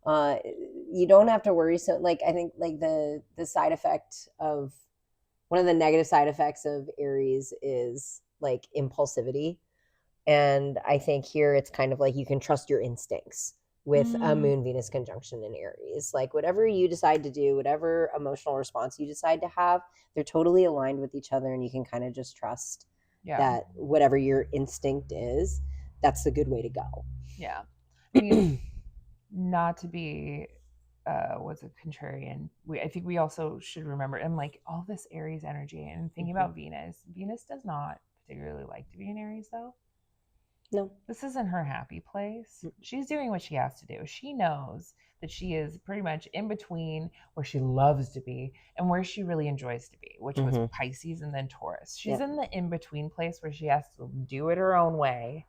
You don't have to worry. So like I think like the side effect of one of the negative side effects of Aries is like impulsivity. And I think here it's kind of like you can trust your instincts with a Moon Venus conjunction in Aries. Like whatever you decide to do, whatever emotional response you decide to have, they're totally aligned with each other, and you can kind of just trust that whatever your instinct is, that's the good way to go. Yeah. I mean, not to be what's a contrarian. I think we also should remember, and like all this Aries energy and thinking about Venus does not particularly like to be in Aries though. No. This isn't her happy place. She's doing what she has to do. She knows that she is pretty much in between where she loves to be and where she really enjoys to be, which was Pisces and then Taurus. She's in the in-between place where she has to do it her own way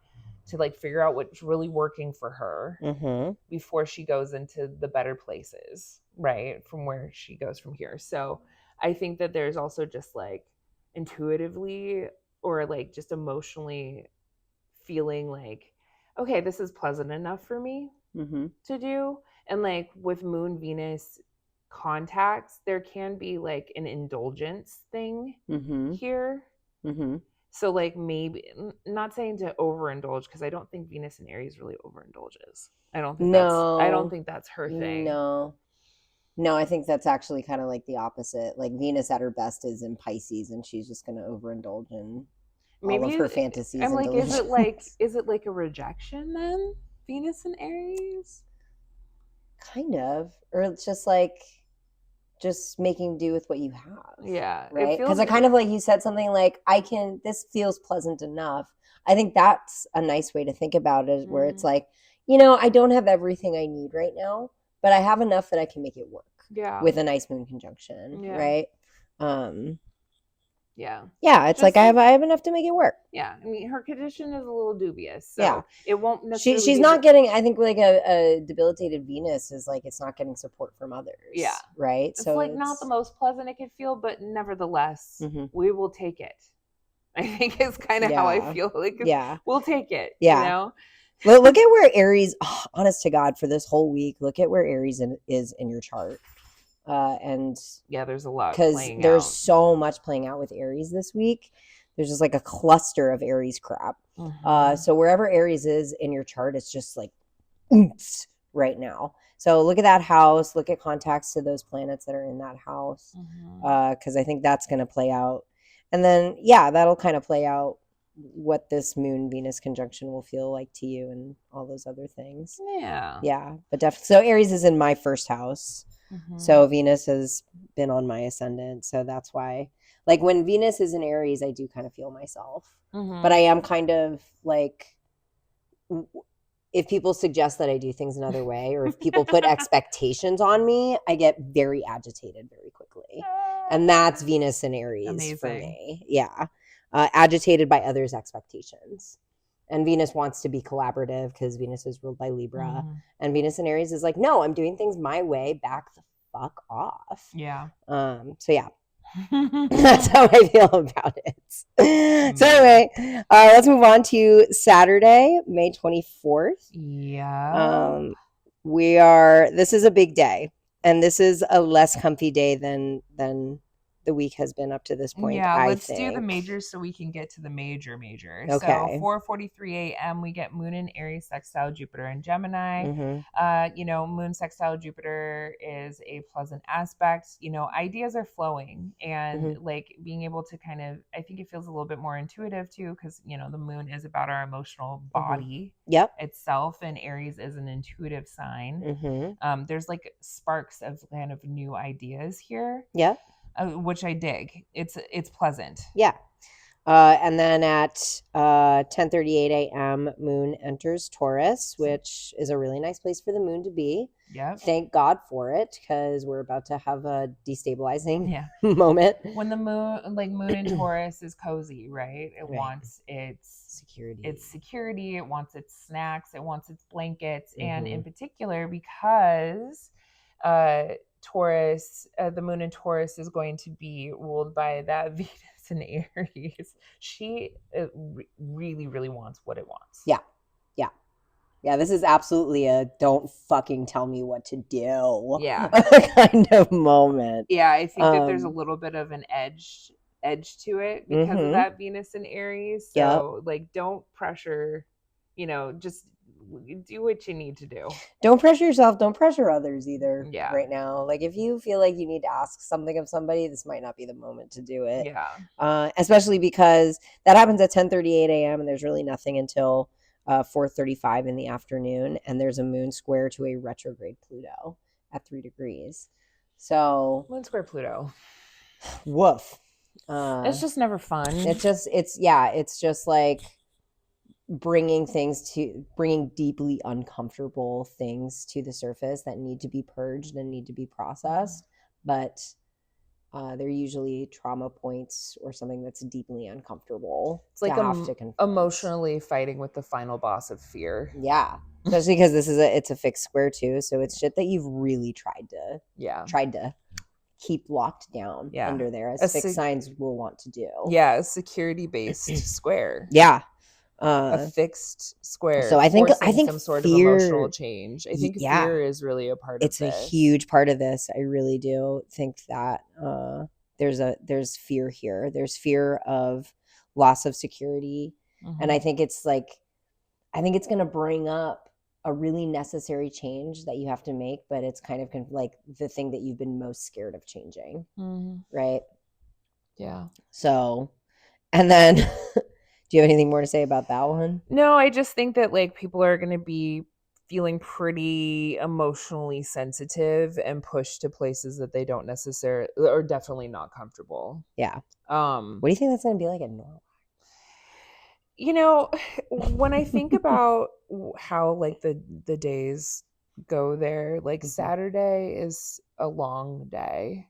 to like figure out what's really working for her before she goes into the better places, right? From where she goes from here. So I think that there's also just like intuitively or like just emotionally feeling like, okay, this is pleasant enough for me to do. And like with Moon Venus contacts, there can be like an indulgence thing here. So like maybe not saying to overindulge, because I don't think Venus and Aries really overindulges. I don't think that's her thing. No, I think that's actually kind of like the opposite. Like Venus at her best is in Pisces, and she's just going to overindulge in all of her fantasies. I'm like, is it like a rejection then? Venus and Aries? Kind of. Or it's just like just making do with what you have. Yeah. Right? Because I kind of like you said something like, this feels pleasant enough. I think that's a nice way to think about it, where it's like, you know, I don't have everything I need right now, but I have enough that I can make it work. Yeah. With a nice moon conjunction. Yeah. Right? Yeah, it's like I have enough to make it work. Yeah, I mean her condition is a little dubious, so it won't necessarily. She's not getting. I think like a debilitated Venus is like it's not getting support from others. Yeah, right. It's so it's not the most pleasant it could feel, but nevertheless, we will take it. I think is kind of how I feel. Like we'll take it. Yeah, you know. Well, look at where Aries. Honest to God, for this whole week, look at where Aries is in your chart. And there's a lot because there's so much playing out with Aries this week. There's just like a cluster of Aries crap. So wherever Aries is in your chart, it's just like right now. So look at that house. Look at contacts to those planets that are in that house, because I think that's going to play out. And then that'll kind of play out what this moon Venus conjunction will feel like to you and all those other things. Yeah, but definitely. So Aries is in my first house. So Venus has been on my ascendant. So that's why, like, when Venus is in Aries, I do kind of feel myself. But I am kind of like, if people suggest that I do things another way, or if people put expectations on me, I get very agitated very quickly. And that's Venus and Aries for me. Yeah. Agitated by others' expectations. And Venus wants to be collaborative because Venus is ruled by Libra. And Venus and Aries is like, no, I'm doing things my way. Back the fuck off. Yeah. So yeah. That's how I feel about it. So anyway, let's move on to Saturday, May 24th. Yeah. This is a big day, and this is a less comfy day than the week has been up to this point. Yeah, let's do the majors so we can get to the major. Okay. So 4:43 a.m. we get Moon in Aries sextile Jupiter in Gemini. Moon sextile Jupiter is a pleasant aspect. Ideas are flowing, and like being able to kind of, I think it feels a little bit more intuitive too, because the moon is about our emotional body itself, and Aries is an intuitive sign. There's like sparks of kind of new ideas here. Which I dig. It's pleasant. Yeah. And then at 10:38 a.m., Moon enters Taurus, which is a really nice place for the moon to be. Yeah. Thank God for it, because we're about to have a destabilizing moment. When the moon in Taurus is cozy, right? It wants its security. It wants its snacks. It wants its blankets. And in particular, because Taurus, the moon in Taurus is going to be ruled by that Venus in Aries. She really, really wants what it wants. Yeah, this is absolutely a don't fucking tell me what to do kind of moment. Yeah, I think that there's a little bit of an edge to it because of that Venus in Aries. So like, don't pressure, just do what you need to do. Don't pressure yourself. Don't pressure others either right now. Like, if you feel like you need to ask something of somebody, this might not be the moment to do it. Especially because that happens at 10:38 a.m. and there's really nothing until 4:35 in the afternoon, and there's a moon square to a retrograde Pluto at 3 degrees. So moon square Pluto. Woof. It's just never fun. It's just like bringing deeply uncomfortable things to the surface that need to be purged and need to be processed, but they're usually trauma points or something that's deeply uncomfortable. It's like emotionally fighting with the final boss of fear. Yeah, especially because it's a fixed square too, so it's shit that you've really tried to keep locked down under there, as fixed signs will want to do. Yeah, a security-based square. Yeah. A fixed square. So I think some sort of emotional change. I think fear is really a part of this. It's a huge part of this. I really do think that there's fear here. There's fear of loss of security, and I think it's going to bring up a really necessary change that you have to make, but it's kind of like the thing that you've been most scared of changing, right? Yeah. So, and then. Do you have anything more to say about that one? No, I just think that like people are going to be feeling pretty emotionally sensitive and pushed to places that they don't necessarily, or definitely not comfortable. Yeah. What do you think that's going to be like in Norway? When I think about how like the days go there, like Saturday is a long day.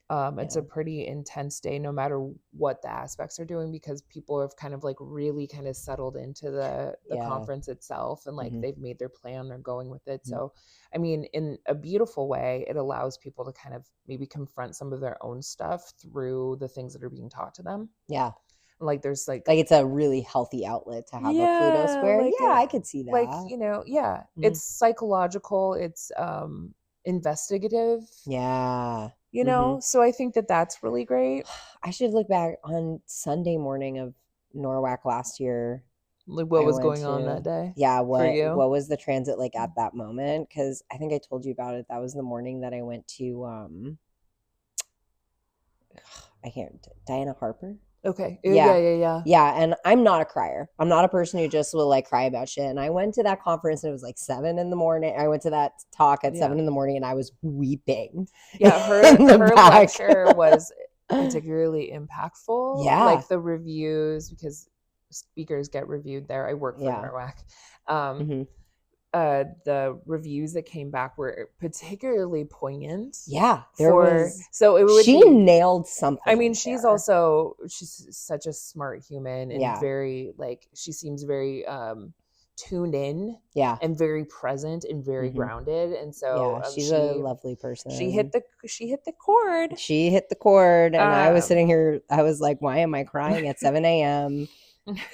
It's a pretty intense day no matter what the aspects are doing, because people have kind of like really kind of settled into the conference itself, and like they've made their plan, they're going with it. So I mean, in a beautiful way, it allows people to kind of maybe confront some of their own stuff through the things that are being taught to them. Like there's like it's a really healthy outlet to have a Pluto square. Like I could see that. Like, it's psychological, it's investigative. So I think that that's really great. I should look back on Sunday morning of Norwalk last year. Like what was going on that day? Yeah, what was the transit like at that moment? Because I think I told you about it. That was the morning that I went to Diana Harper. Okay. Yeah. Yeah. Yeah. And I'm not a crier. I'm not a person who just will like cry about shit. And I went to that conference and it was like 7 in the morning. I went to that talk at 7 in the morning and I was weeping. Yeah. In the Her back. lecture was particularly impactful. Yeah. Like the reviews, because speakers get reviewed there. I work for Yeah. NORWAC. Mm-hmm. The reviews that came back were particularly poignant. Yeah. So it would she be, nailed something. I mean, she's such a smart human and Yeah. very like, she seems very tuned in, Yeah. and very present and very grounded. And so yeah, she's a lovely person. she hit the chord. She hit the chord, and I was sitting Um, here. I was like, "Why am I crying at 7 a.m.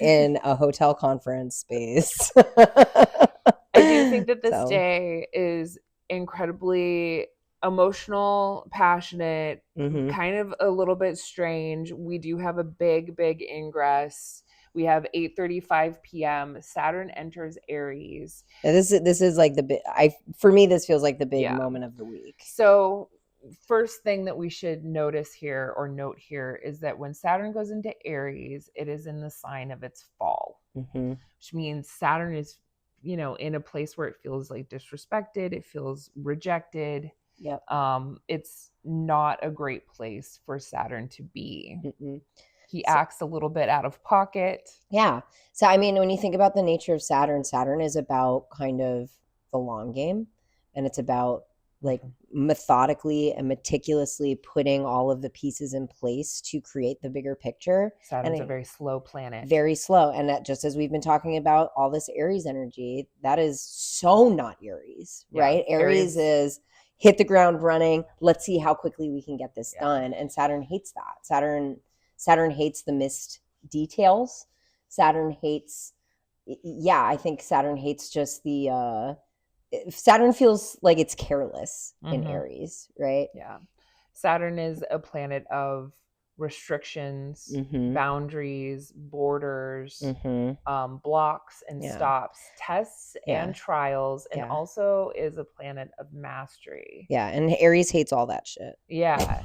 in a hotel conference space?" I do think that this So, day is incredibly emotional, passionate, kind of a little bit strange. We do have a big ingress. We have 8:35 p.m. Saturn enters Aries. this is like the big. For me, this feels like the big Yeah. moment of the week. So, first thing that we should notice here or note here is that when Saturn goes into Aries, it is in the sign of its fall, which means Saturn is, in a place where it feels like disrespected, it feels rejected. Yep. It's not a great place for Saturn to be. He acts a little bit out of pocket. Yeah. So, I mean, when you think about the nature of Saturn, Saturn is about kind of the long game, and it's about like methodically and meticulously putting all of the pieces in place to create the bigger picture. Saturn's a very slow planet. Very slow. And that, just as we've been talking about all this Aries energy, that is so not Aries, right? Aries is hit the ground running. Let's see how quickly we can get this done. And Saturn hates that. Saturn hates the missed details. Saturn hates, I think Saturn hates just the, Saturn feels like it's careless in Aries, right? Yeah. Saturn is a planet of restrictions, boundaries, borders, blocks and stops, tests and trials, and also is a planet of mastery. Yeah, and Aries hates all that shit. Yeah.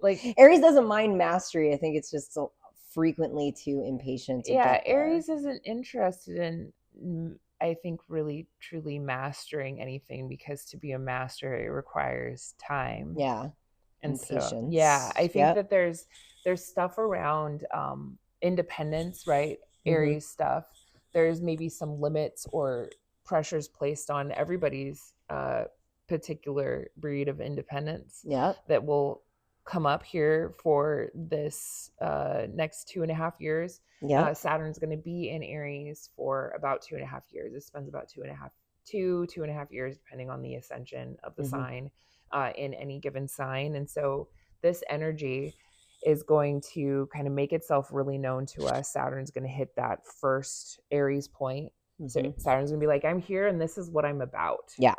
Like Aries doesn't mind mastery. I think it's just so frequently too impatient to get there. Aries isn't interested in, I think, really truly mastering anything, because to be a master, it requires time. Yeah. And patience. So, I think that there's stuff around independence, right? Aries stuff. There's maybe some limits or pressures placed on everybody's particular breed of independence that will come up here for this next 2.5 years. Saturn's going to be in Aries for about 2.5 years. It spends about 2.5 years, depending on the ascension of the sign in any given sign. And so this energy is going to kind of make itself really known to us. Saturn's going to hit that first Aries point. So Saturn's gonna be like, I'm here and this is what I'm about. Yeah.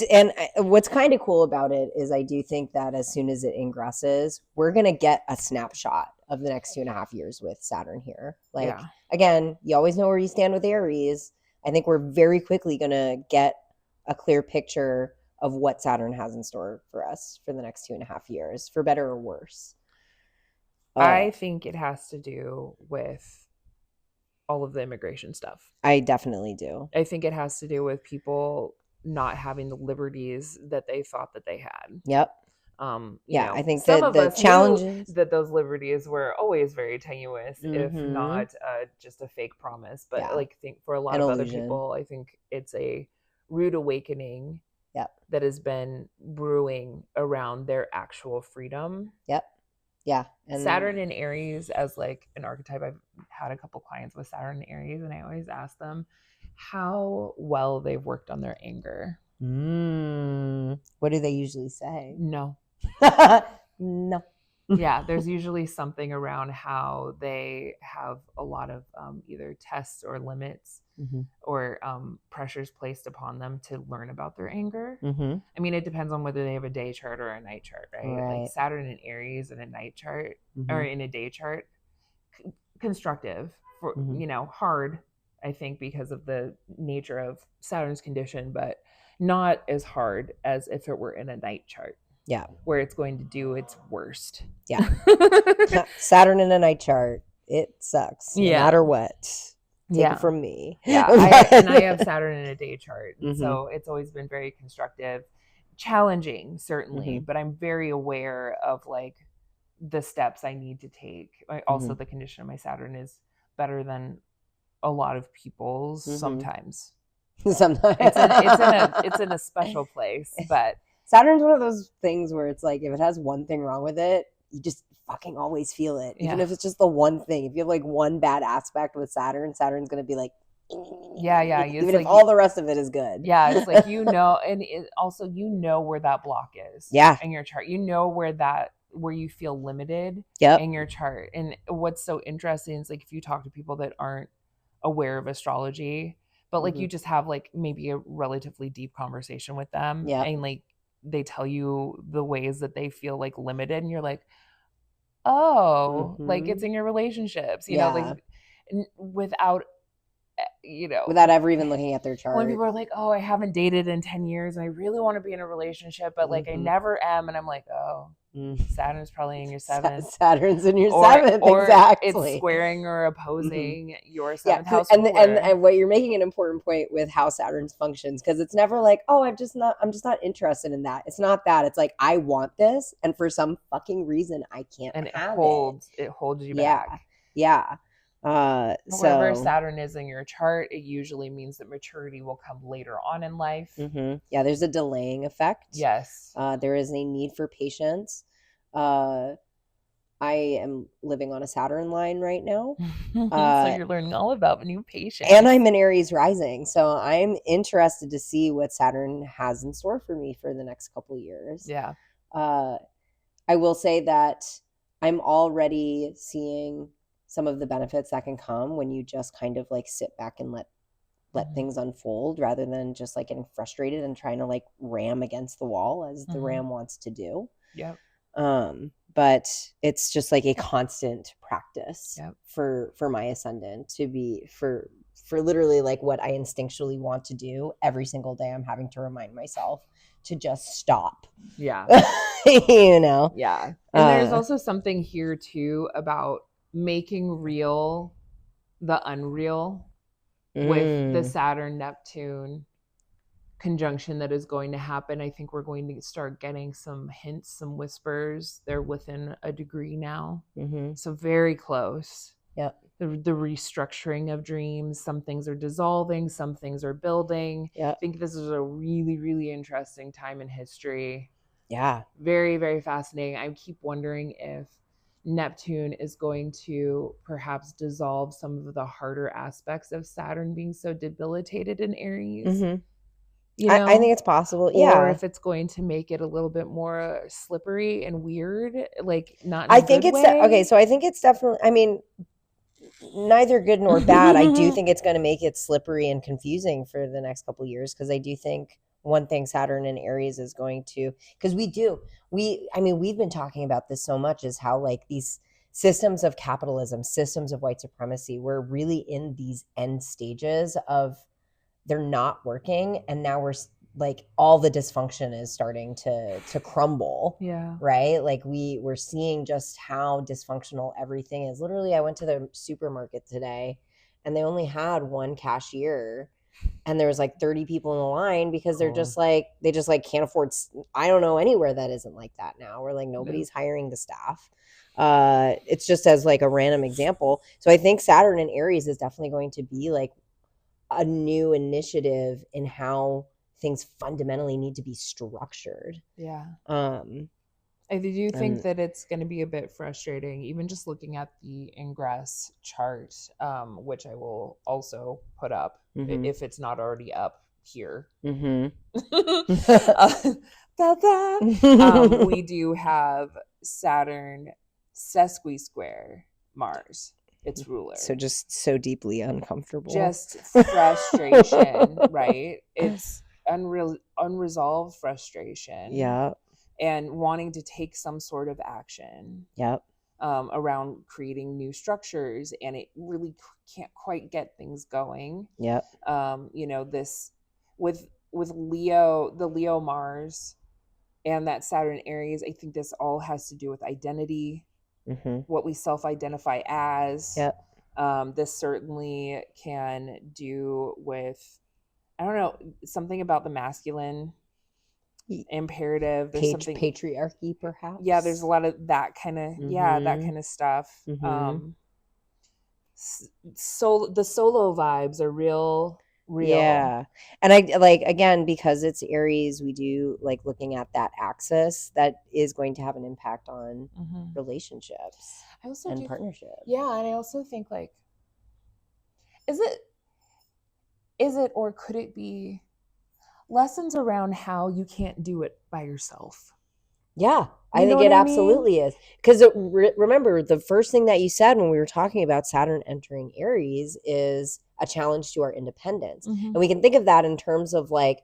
And what's kind of cool about it is I do think that as soon as it ingresses, we're gonna get a snapshot of the next 2.5 years with Saturn here. Like, again, you always know where you stand with Aries. I think we're very quickly gonna get a clear picture of what Saturn has in store for us for the next 2.5 years, for better or worse. I think it has to do with all of the immigration stuff. I definitely do. I think it has to do with people not having the liberties that they thought that they had. Yep. I think some of us challenges knew that those liberties were always very tenuous, if not just a fake promise. But think for a lot of other people, I think it's a rude awakening that has been brewing around their actual freedom. Yeah. And Saturn in Aries as like an archetype. I've had a couple clients with Saturn in Aries, and I always ask them how well they've worked on their anger. What do they usually say? No. No. Yeah, there's usually something around how they have a lot of either tests or limits or pressures placed upon them to learn about their anger. I mean, it depends on whether they have a day chart or a night chart, right? Like Saturn in Aries in a night chart or in a day chart, constructive for hard, I think, because of the nature of Saturn's condition, but not as hard as if it were in a night chart. Yeah. Where it's going to do its worst. Yeah. Saturn in a night chart, it sucks no matter what. Take it from me. Yeah. I have Saturn in a day chart. So it's always been very constructive, challenging, certainly, but I'm very aware of like the steps I need to take. Also, the condition of my Saturn is better than a lot of people's sometimes. Sometimes it's in a special place, but Saturn's one of those things where it's like if it has one thing wrong with it, you just fucking always feel it, even if it's just the one thing. If you have like one bad aspect with Saturn, Saturn's gonna be like, even if all the rest of it is good. Yeah, it's like and also where that block is. Yeah, in your chart, where you feel limited. In your chart, and what's so interesting is like if you talk to people that aren't aware of astrology, but like you just have like maybe a relatively deep conversation with them, and like they tell you the ways that they feel like limited, and you're like, oh, like it's in your relationships, you know, like without ever even looking at their chart. When people are like, oh, I haven't dated in 10 years and I really want to be in a relationship, but like I never am, and I'm like, oh, Saturn's probably in your 7th. Saturn's in your 7th, or exactly. It's squaring or opposing your 7th house ruler. And what you're making an important point with how Saturn functions, because it's never like, oh, I'm just not interested in that. It's not that. It's like, I want this, and for some fucking reason I can't have it. It holds you back. Yeah. Wherever Saturn is in your chart, it usually means that maturity will come later on in life. Yeah, there's a delaying effect. Yes. There is a need for patience. I am living on a Saturn line right now. So you're learning all about new patience. And I'm an Aries rising. So I'm interested to see what Saturn has in store for me for the next couple of years. Yeah. I will say that I'm already seeing some of the benefits that can come when you just kind of like sit back and let things unfold, rather than just like getting frustrated and trying to like ram against the wall as the ram wants to do. Yeah. But it's just like a constant practice for my ascendant to be for literally like what I instinctually want to do every single day. I'm having to remind myself to just stop. Yeah. You know? Yeah. And there's also something here too about making real the unreal with the Saturn Neptune conjunction that is going to happen. I think we're going to start getting some hints, some whispers. They're within a degree now. So very close. Yep. The restructuring of dreams. Some things are dissolving, some things are building. Yep. I think this is a really, really interesting time in history. Yeah. Very, very fascinating. I keep wondering if Neptune is going to perhaps dissolve some of the harder aspects of Saturn being so debilitated in Aries. You know? I think it's possible. Yeah. Or if it's going to make it a little bit more slippery and weird, like not in I a think good it's way. Okay, so I think it's definitely, I mean, neither good nor bad. I do think it's going to make it slippery and confusing for the next couple of years, because I do think one thing Saturn and Aries is going to, because we've been talking about this so much, is how like these systems of capitalism, systems of white supremacy, we're really in these end stages of they're not working, and now we're like all the dysfunction is starting to crumble. Yeah. Right? Like we're seeing just how dysfunctional everything is. Literally, I went to the supermarket today and they only had one cashier, and there was like 30 people in the line, because they're just like, they just like can't afford. I don't know anywhere that isn't like that now, where like nobody's hiring the staff. It's just as like a random example. So I think Saturn and Aries is definitely going to be like a new initiative in how things fundamentally need to be structured. Yeah. I do think that it's going to be a bit frustrating, even just looking at the ingress chart, which I will also put up if it's not already up here. We do have Saturn sesqui-square Mars, its ruler. So just so deeply uncomfortable. Just frustration, right? It's unresolved frustration. Yeah. And wanting to take some sort of action. Yep. Around creating new structures, and it really can't quite get things going. Yep. You know, this with Leo, the Leo Mars and that Saturn Aries, I think this all has to do with identity, what we self-identify as. Yep. This certainly can do with, I don't know, something about the masculine imperative. There's something patriarchy, perhaps. Yeah, there's a lot of that kind of that kind of stuff. So the solo vibes are real. Yeah. And I like, again, because it's Aries, we do like looking at that axis that is going to have an impact on relationships and partnerships. Yeah, and I also think like, is it or could it be lessons around how you can't do it by yourself? Yeah, I think it absolutely is. Because remember, the first thing that you said when we were talking about Saturn entering Aries is a challenge to our independence. And we can think of that in terms of like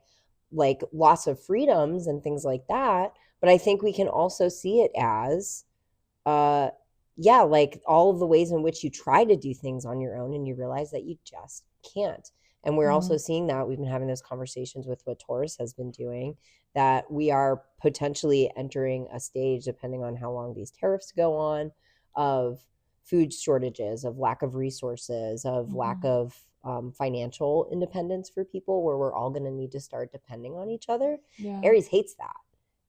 loss of freedoms and things like that. But I think we can also see it as, like all of the ways in which you try to do things on your own and you realize that you just can't. And we're also seeing that. We've been having those conversations with what Taurus has been doing, that we are potentially entering a stage, depending on how long these tariffs go on, of food shortages, of lack of resources, of lack of financial independence for people, where we're all going to need to start depending on each other. Yeah. Aries hates that,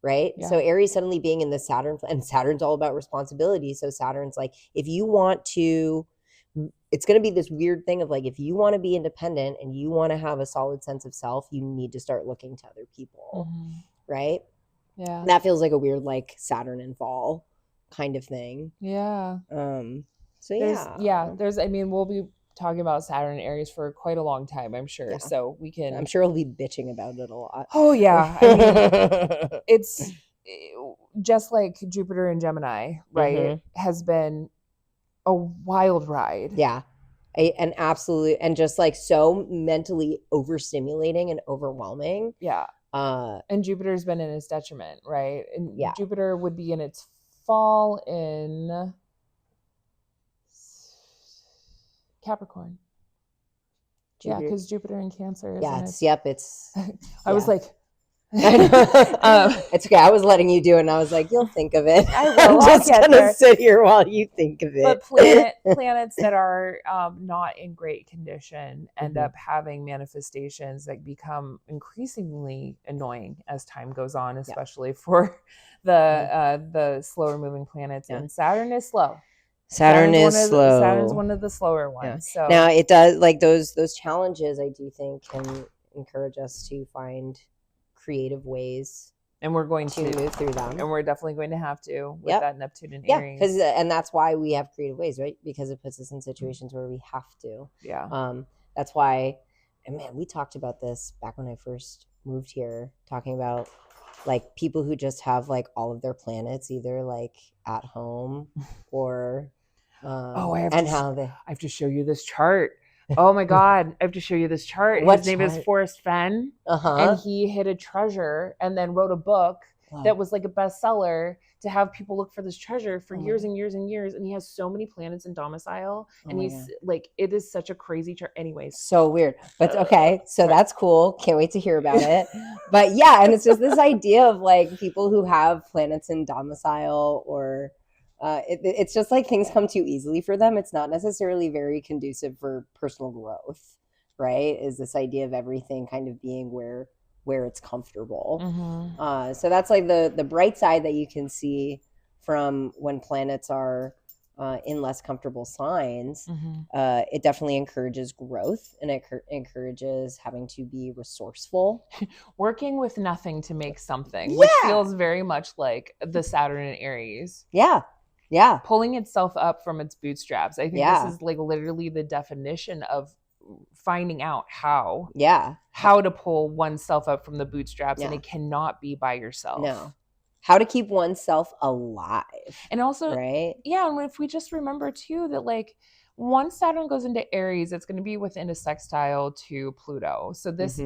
right? Yeah. So Aries suddenly being in the Saturn, and Saturn's all about responsibility. So Saturn's like, if you want to, it's going to be this weird thing of like, if you want to be independent and you want to have a solid sense of self, you need to start looking to other people, right? Yeah. And that feels like a weird, like Saturn and fall kind of thing. Yeah. So there's, I mean, we'll be talking about Saturn and Aries for quite a long time, I'm sure. Yeah. So we can, I'm sure we'll be bitching about it a lot. Oh yeah. I mean, it's just like Jupiter and Gemini, right? Has been a wild ride. Yeah. An absolute, and just like so mentally overstimulating and overwhelming. Yeah. And Jupiter's been in its detriment, right? And Jupiter would be in its fall in Capricorn. Jupiter. Yeah, because Jupiter in Cancer. It's I was like, it's okay. I was letting you do it, and I was like, "You'll think of it." I will. I'm just gonna sit here while you think of it. But planets that are not in great condition end up having manifestations that become increasingly annoying as time goes on, especially for the slower moving planets. And Saturn is slow. Saturn's slow. Saturn's one of the slower ones. So now it does, like those challenges, I do think can encourage us to find creative ways, and we're going to move through them, and we're definitely going to have to with that Neptune and Aries. Because and that's why we have creative ways, right? Because it puts us in situations where we have to. That's why. And man, we talked about this back when I first moved here, talking about like people who just have like all of their planets either like at home or I have to show you this chart. Oh my God, I have to show you this chart. His name is Forrest Fenn. And he hid a treasure and then wrote a book that was like a bestseller to have people look for this treasure for years and years and years. And he has so many planets in domicile. And he's like, it is such a crazy chart. Anyways. So weird. But okay, so that's cool. Can't wait to hear about it. But yeah, and it's just this idea of like people who have planets in domicile, or it's just like things come too easily for them. It's not necessarily very conducive for personal growth, right? Is this idea of everything kind of being where it's comfortable. So that's like the bright side that you can see from when planets are in less comfortable signs. It definitely encourages growth, and it encourages having to be resourceful. Working with nothing to make something, which feels very much like the Saturn and Aries. Yeah. Pulling itself up from its bootstraps. I think this is like literally the definition of finding out how to pull oneself up from the bootstraps, and it cannot be by yourself. No. How to keep oneself alive. And also, right? Yeah, and if we just remember too that like once Saturn goes into Aries, it's going to be within a sextile to Pluto. So this,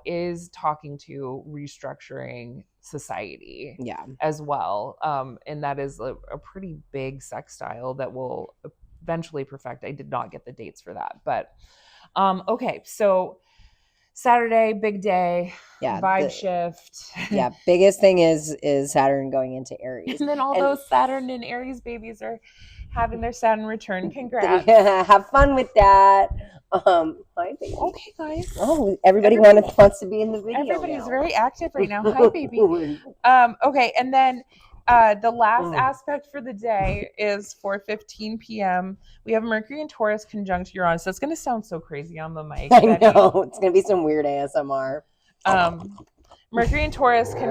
is talking to restructuring society as well. And that is a pretty big sextile that will eventually perfect. I did not get the dates for that, but okay. So Saturday, big day. Yeah, vibe shift. Yeah, biggest thing is Saturn going into Aries. And then all those Saturn and Aries babies are having their Saturn return. Congrats. Have fun with that. Hi, baby. Okay, guys. Oh, everybody wants to be in the video. Everybody's very active right now. Hi, baby. Okay, and then the last aspect for the day is 4:15 p.m. We have Mercury and Taurus conjunct Uranus. So it's going to sound so crazy on the mic. I know. It's going to be some weird ASMR. Mercury and Taurus can...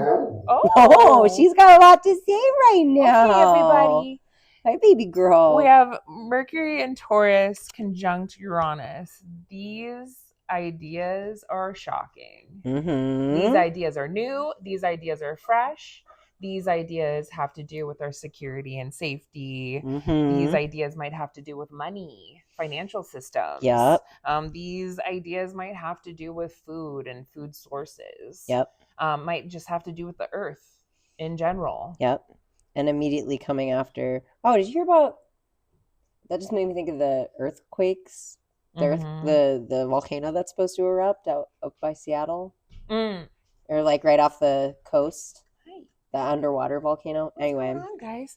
Oh, she's got a lot to say right now. Okay, everybody. Hi, baby girl. We have Mercury and Taurus conjunct Uranus. These ideas are shocking. Mm-hmm. These ideas are new. These ideas are fresh. These ideas have to do with our security and safety. Mm-hmm. These ideas might have to do with money, financial systems. Yep. These ideas might have to do with food and food sources. Yep. Might just have to do with the earth in general. Yep. And immediately coming after... Oh, did you hear about... That just made me think of the earthquakes. The volcano that's supposed to erupt out by Seattle. Or like right off the coast. The underwater volcano. Anyway. What's going on, guys?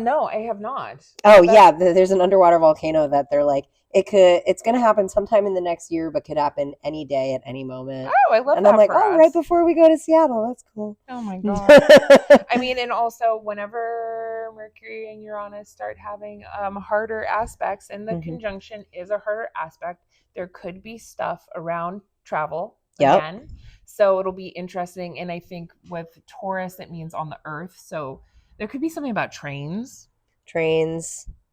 No, I have not. Oh, yeah. There's an underwater volcano that they're like, it's going to happen sometime in the next year, but could happen any day at any moment. Oh, I love that. And I'm like, right before we go to Seattle. That's cool. Oh, my God. I mean, and also whenever Mercury and Uranus start having harder aspects, and the conjunction is a harder aspect, there could be stuff around travel again. So it'll be interesting. And I think with Taurus, it means on the earth. So there could be something about trains.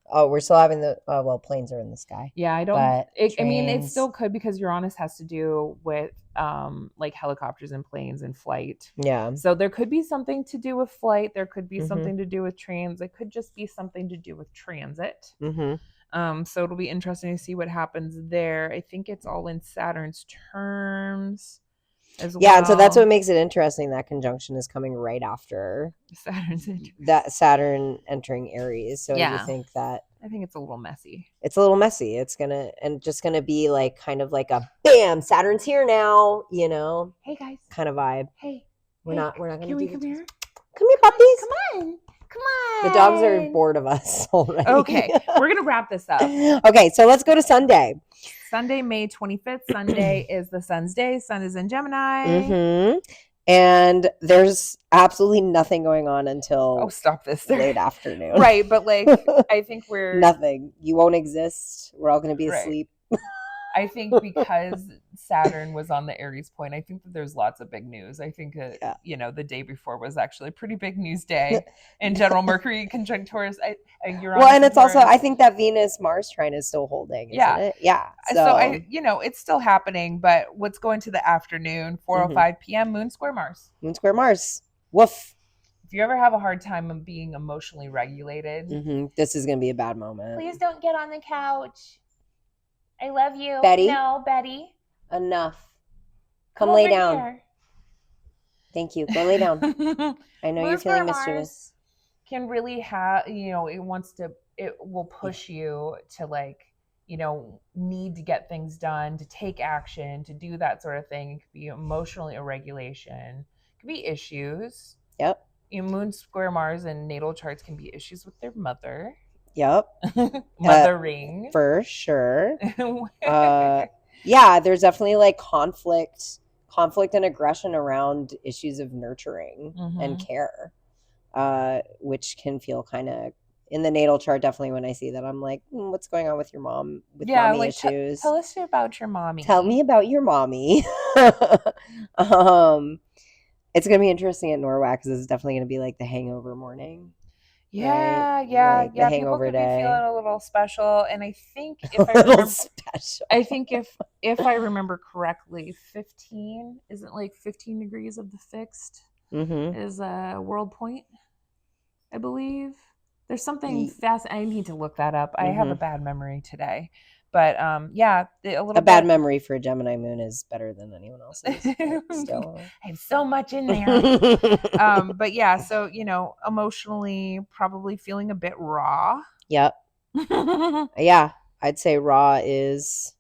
Oh, we're still having planes are in the sky. Yeah, I don't. I mean, it still could, because Uranus has to do with like helicopters and planes and flight. Yeah. So there could be something to do with flight. There could be something to do with trains. It could just be something to do with transit. So it'll be interesting to see what happens there. I think it's all in Saturn's terms as well. Yeah, and so that's what makes it interesting. That conjunction is coming right after Saturn entering Aries. So I think it's a little messy. It's a little messy. It's just gonna be like kind of like a bam, Saturn's here now, you know. Hey guys. Kind of vibe. Hey. We're not gonna Can we come here? Come here, puppies. Come on. The dogs are bored of us already. Okay. We're gonna wrap this up. Okay, so let's go to Sunday. Sunday, May 25th. Sunday is the sun's day. Sun is in Gemini. And there's absolutely nothing going on until late afternoon. Right, but like I think we're nothing. You won't exist. We're all going to be asleep. I think because Saturn was on the Aries point, I think that there's lots of big news. I think that, the day before was actually a pretty big news day in general. Mercury conjunct Taurus. And it's also, I think that Venus-Mars trine is still holding, isn't it? Yeah. So it's still happening, but let's go into the afternoon, 4:05 p.m., Moon square Mars. Moon square Mars. Woof. If you ever have a hard time of being emotionally regulated, this is going to be a bad moment. Please don't get on the couch. I love you. Betty? No, Betty. Enough. Come lay down. Here. Thank you. Go lay down. I know you're feeling mischievous. Can really have, it will push you to need to get things done, to take action, to do that sort of thing. It could be emotional irregulation. It could be issues. Yep. Moon square Mars and natal charts can be issues with their mother. Yep. Mothering. For sure. Yeah, there's definitely like conflict and aggression around issues of nurturing and care, which can feel kind of in the natal chart. Definitely when I see that, I'm like, what's going on with your mom with mommy issues? Tell us about your mommy. Tell me about your mommy. It's going to be interesting at NORWAC because it's definitely going to be like the hangover morning. Yeah, right? yeah, like yeah. People could day. Be feeling a little special, and I think if I remember correctly, 15 isn't like 15 degrees of the fixed is a world point, I believe. There's something fast. I need to look that up. I have a bad memory today. But a bad memory for a Gemini moon is better than anyone else's. Still. I have so much in there. But yeah, so emotionally probably feeling a bit raw. Yep. Yeah, I'd say raw is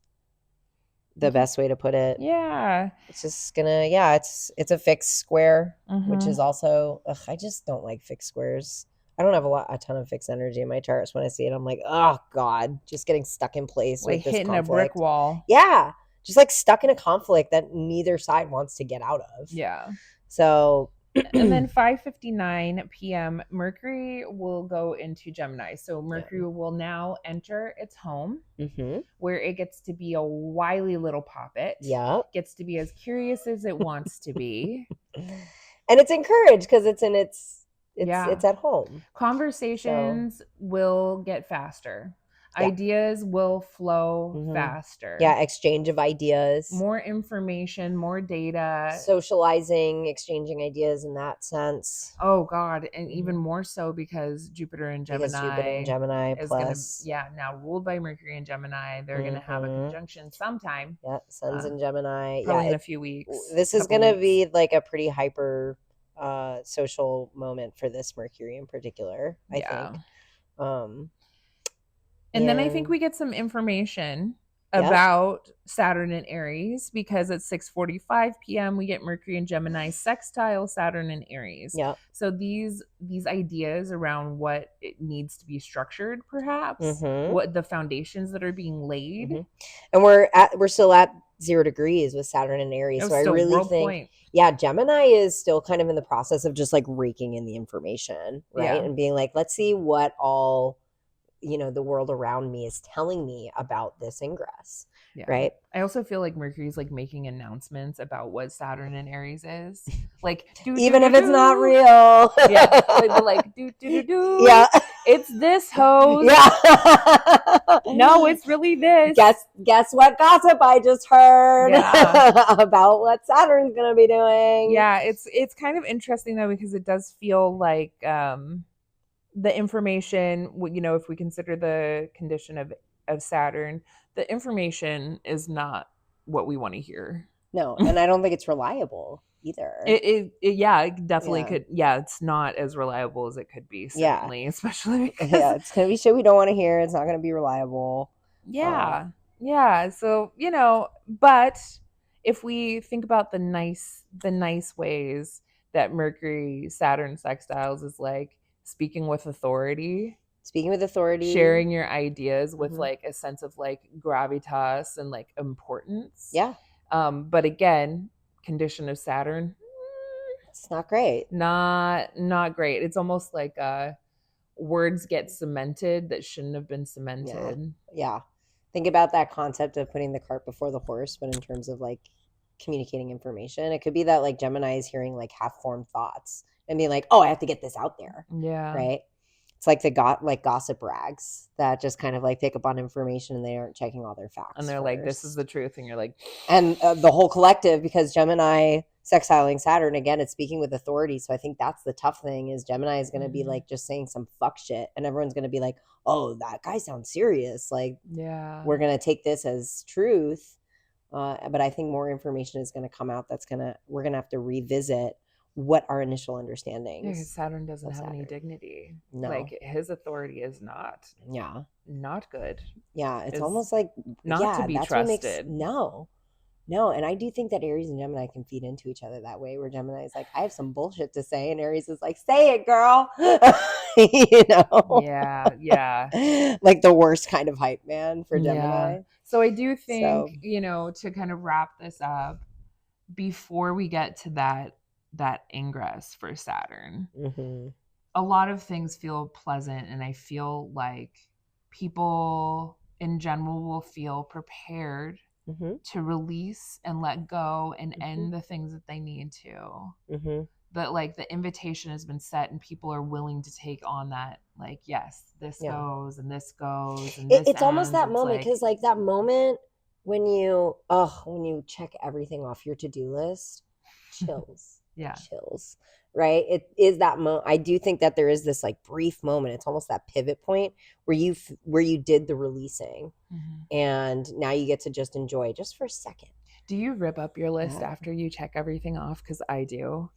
the best way to put it. Yeah. It's just gonna, it's a fixed square, which is also, I just don't like fixed squares. I don't have a ton of fixed energy in my charts. When I see it, I'm like, oh God, just getting stuck in place like with this hitting conflict. a brick wall. Yeah. Just like stuck in a conflict that neither side wants to get out of. Yeah. So. And then 5:59 p.m. Mercury will go into Gemini. So Mercury will now enter its home, where it gets to be a wily little poppet. Yeah. Gets to be as curious as it wants to be. And it's encouraged because it's in it's at home. Conversations will get faster. Yeah. Ideas will flow faster. Yeah, exchange of ideas. More information, more data. Socializing, exchanging ideas in that sense. Oh, God. And even more so because Jupiter and Gemini. Because Jupiter and Gemini is plus. now ruled by Mercury and Gemini. They're going to have a conjunction sometime. Yeah, Sun's in Gemini. Probably in a few weeks. This is going to be like a pretty hyper social moment for this Mercury in particular, I think. And then I think we get some information about Saturn and Aries because at 6:45 p.m. we get Mercury and Gemini sextile Saturn and Aries. Yeah. So these ideas around what it needs to be structured, perhaps, what the foundations that are being laid. And we're still at 0 degrees with Saturn and Aries. So I really think Gemini is still kind of in the process of just like raking in the information, right? And being like, let's see what all the world around me is telling me about this ingress, right? I also feel like Mercury's like making announcements about what Saturn and Aries is, like even if it's not real. like yeah, it's this hose. No, it's really this. Guess what gossip I just heard about what Saturn's gonna be doing. Yeah, it's kind of interesting though because it does feel like the information, if we consider the condition of Saturn, the information is not what we want to hear. No, and I don't think it's reliable either. It definitely could. Yeah, it's not as reliable as it could be, certainly, especially because... it's going to be shit we don't want to hear. It's not going to be reliable. Yeah. So, but if we think about the nice ways that Mercury Saturn sextiles is like, speaking with authority, sharing your ideas with like a sense of like gravitas and like importance. Yeah. But again, condition of Saturn, it's not great. Not great. It's almost like words get cemented that shouldn't have been cemented. Yeah. Think about that concept of putting the cart before the horse, but in terms of like communicating information, it could be that like Gemini is hearing like half-formed thoughts and being like, oh, I have to get this out there. Yeah. Right. It's like gossip rags that just kind of like pick up on information and they aren't checking all their facts. And they're like, this is the truth. And you're like, and the whole collective, because Gemini sextiling Saturn, again, it's speaking with authority. So I think that's the tough thing is Gemini is going to be like just saying some fuck shit. And everyone's going to be like, oh, that guy sounds serious. Like, we're going to take this as truth. But I think more information is going to come out. We're going to have to revisit what our initial understanding is. Saturn doesn't have any dignity. No. Like his authority is not good. Yeah. It's almost like not to be trusted. No. And I do think that Aries and Gemini can feed into each other that way, where Gemini is like, I have some bullshit to say. And Aries is like, say it, girl. Yeah. Like the worst kind of hype man for Gemini. Yeah. So I do think, to kind of wrap this up, before we get to that ingress for Saturn, a lot of things feel pleasant, and I feel like people in general will feel prepared to release and let go and end the things that they need to. That like the invitation has been set and people are willing to take on that, like, yes, this goes and this goes and this it's almost that it's moment, because like that moment when you check everything off your to-do list, chills. Chills, right? It is that moment. I do think that there is this like brief moment. It's almost that pivot point where you did the releasing, and now you get to just enjoy it just for a second. Do you rip up your list after you check everything off? Because I do.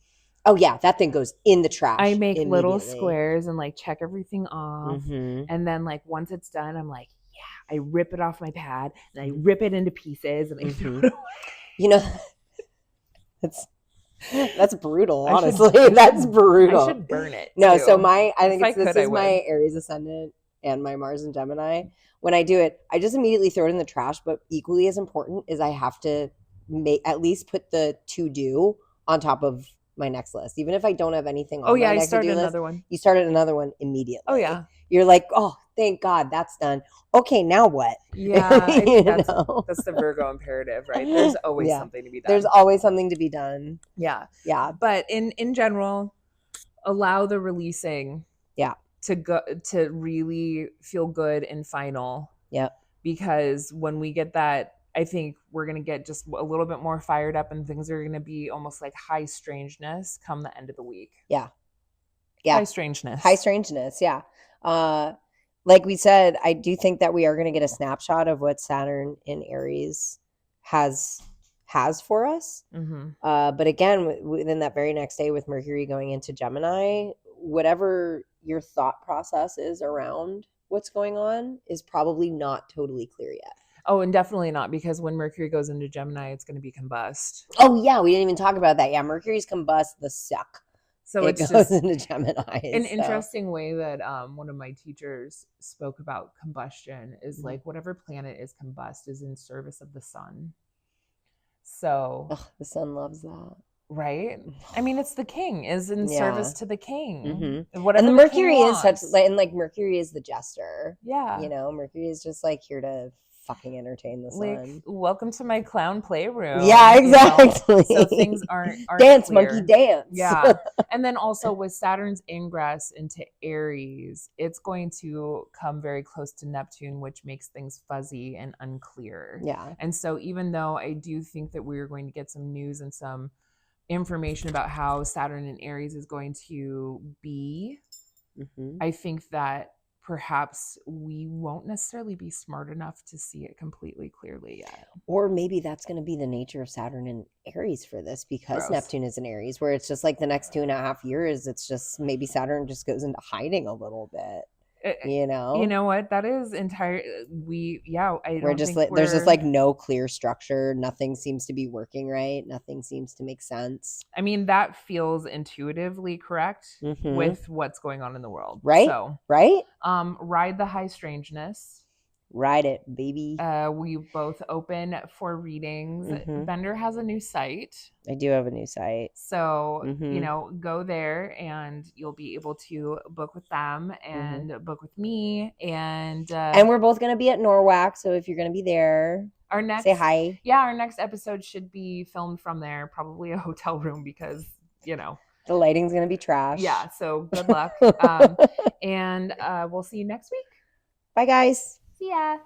Oh yeah, that thing goes in the trash. I make little squares and like check everything off, and then like once it's done, I'm like, I rip it off my pad and I rip it into pieces and I throw it away. You know, that's brutal, honestly. That's brutal. I should burn it. No, too. so I think this is my my Aries ascendant and my Mars and Gemini. When I do it, I just immediately throw it in the trash. But equally as important is I have to at least put the to do on top of my next list, even if I don't have anything on my next to do list. Another one. You started another one immediately. Oh yeah. You're like, oh, thank God that's done. Okay, now what? Yeah, I think that's the Virgo imperative, right? There's always something to be done. There's always something to be done. Yeah. Yeah. But in general, allow the releasing to really feel good and final. Yep. Because when we get that, I think we're going to get just a little bit more fired up and things are going to be almost like high strangeness come the end of the week. Yeah. High strangeness. Yeah. Like we said, I do think that we are going to get a snapshot of what Saturn in Aries has for us. Mm-hmm. But again, within that very next day with Mercury going into Gemini, whatever your thought process is around what's going on is probably not totally clear yet. Oh, and definitely not, because when Mercury goes into Gemini, it's going to be combust. Oh, yeah. We didn't even talk about that. Yeah. Mercury's combust the suck. So it goes just into Gemini. An interesting way that one of my teachers spoke about combustion is like whatever planet is combust is in service of the sun. So the sun loves that. Right? I mean, it's the king, is in service to the king. Mm-hmm. And the Mercury is such, and like Mercury is the jester. Yeah. You know, Mercury is just like here to fucking entertain the sun. Like, welcome to my clown playroom. Yeah, exactly. You know? So things aren't dance, clear. monkey, dance. Yeah. And then also with Saturn's ingress into Aries, it's going to come very close to Neptune, which makes things fuzzy and unclear. Yeah. And so even though I do think that we're going to get some news and some information about how Saturn in Aries is going to be, I think that perhaps we won't necessarily be smart enough to see it completely clearly yet. Or maybe that's going to be the nature of Saturn in Aries for this, because Neptune is in Aries, where it's just like the next 2.5 years, it's just maybe Saturn just goes into hiding a little bit. You know what, that is entire there's just like no clear structure. Nothing seems to be working right. Nothing seems to make sense. I mean, that feels intuitively correct with what's going on in the world, right? So ride the high strangeness. Ride it, baby. We both open for readings. Bender has a new site. I do have a new site. So, go there and you'll be able to book with them and book with me. And we're both going to be at Norwalk. So if you're going to be there, say hi. Yeah, our next episode should be filmed from there. Probably a hotel room because, the lighting's going to be trash. Yeah, so good luck. And we'll see you next week. Bye, guys. See ya.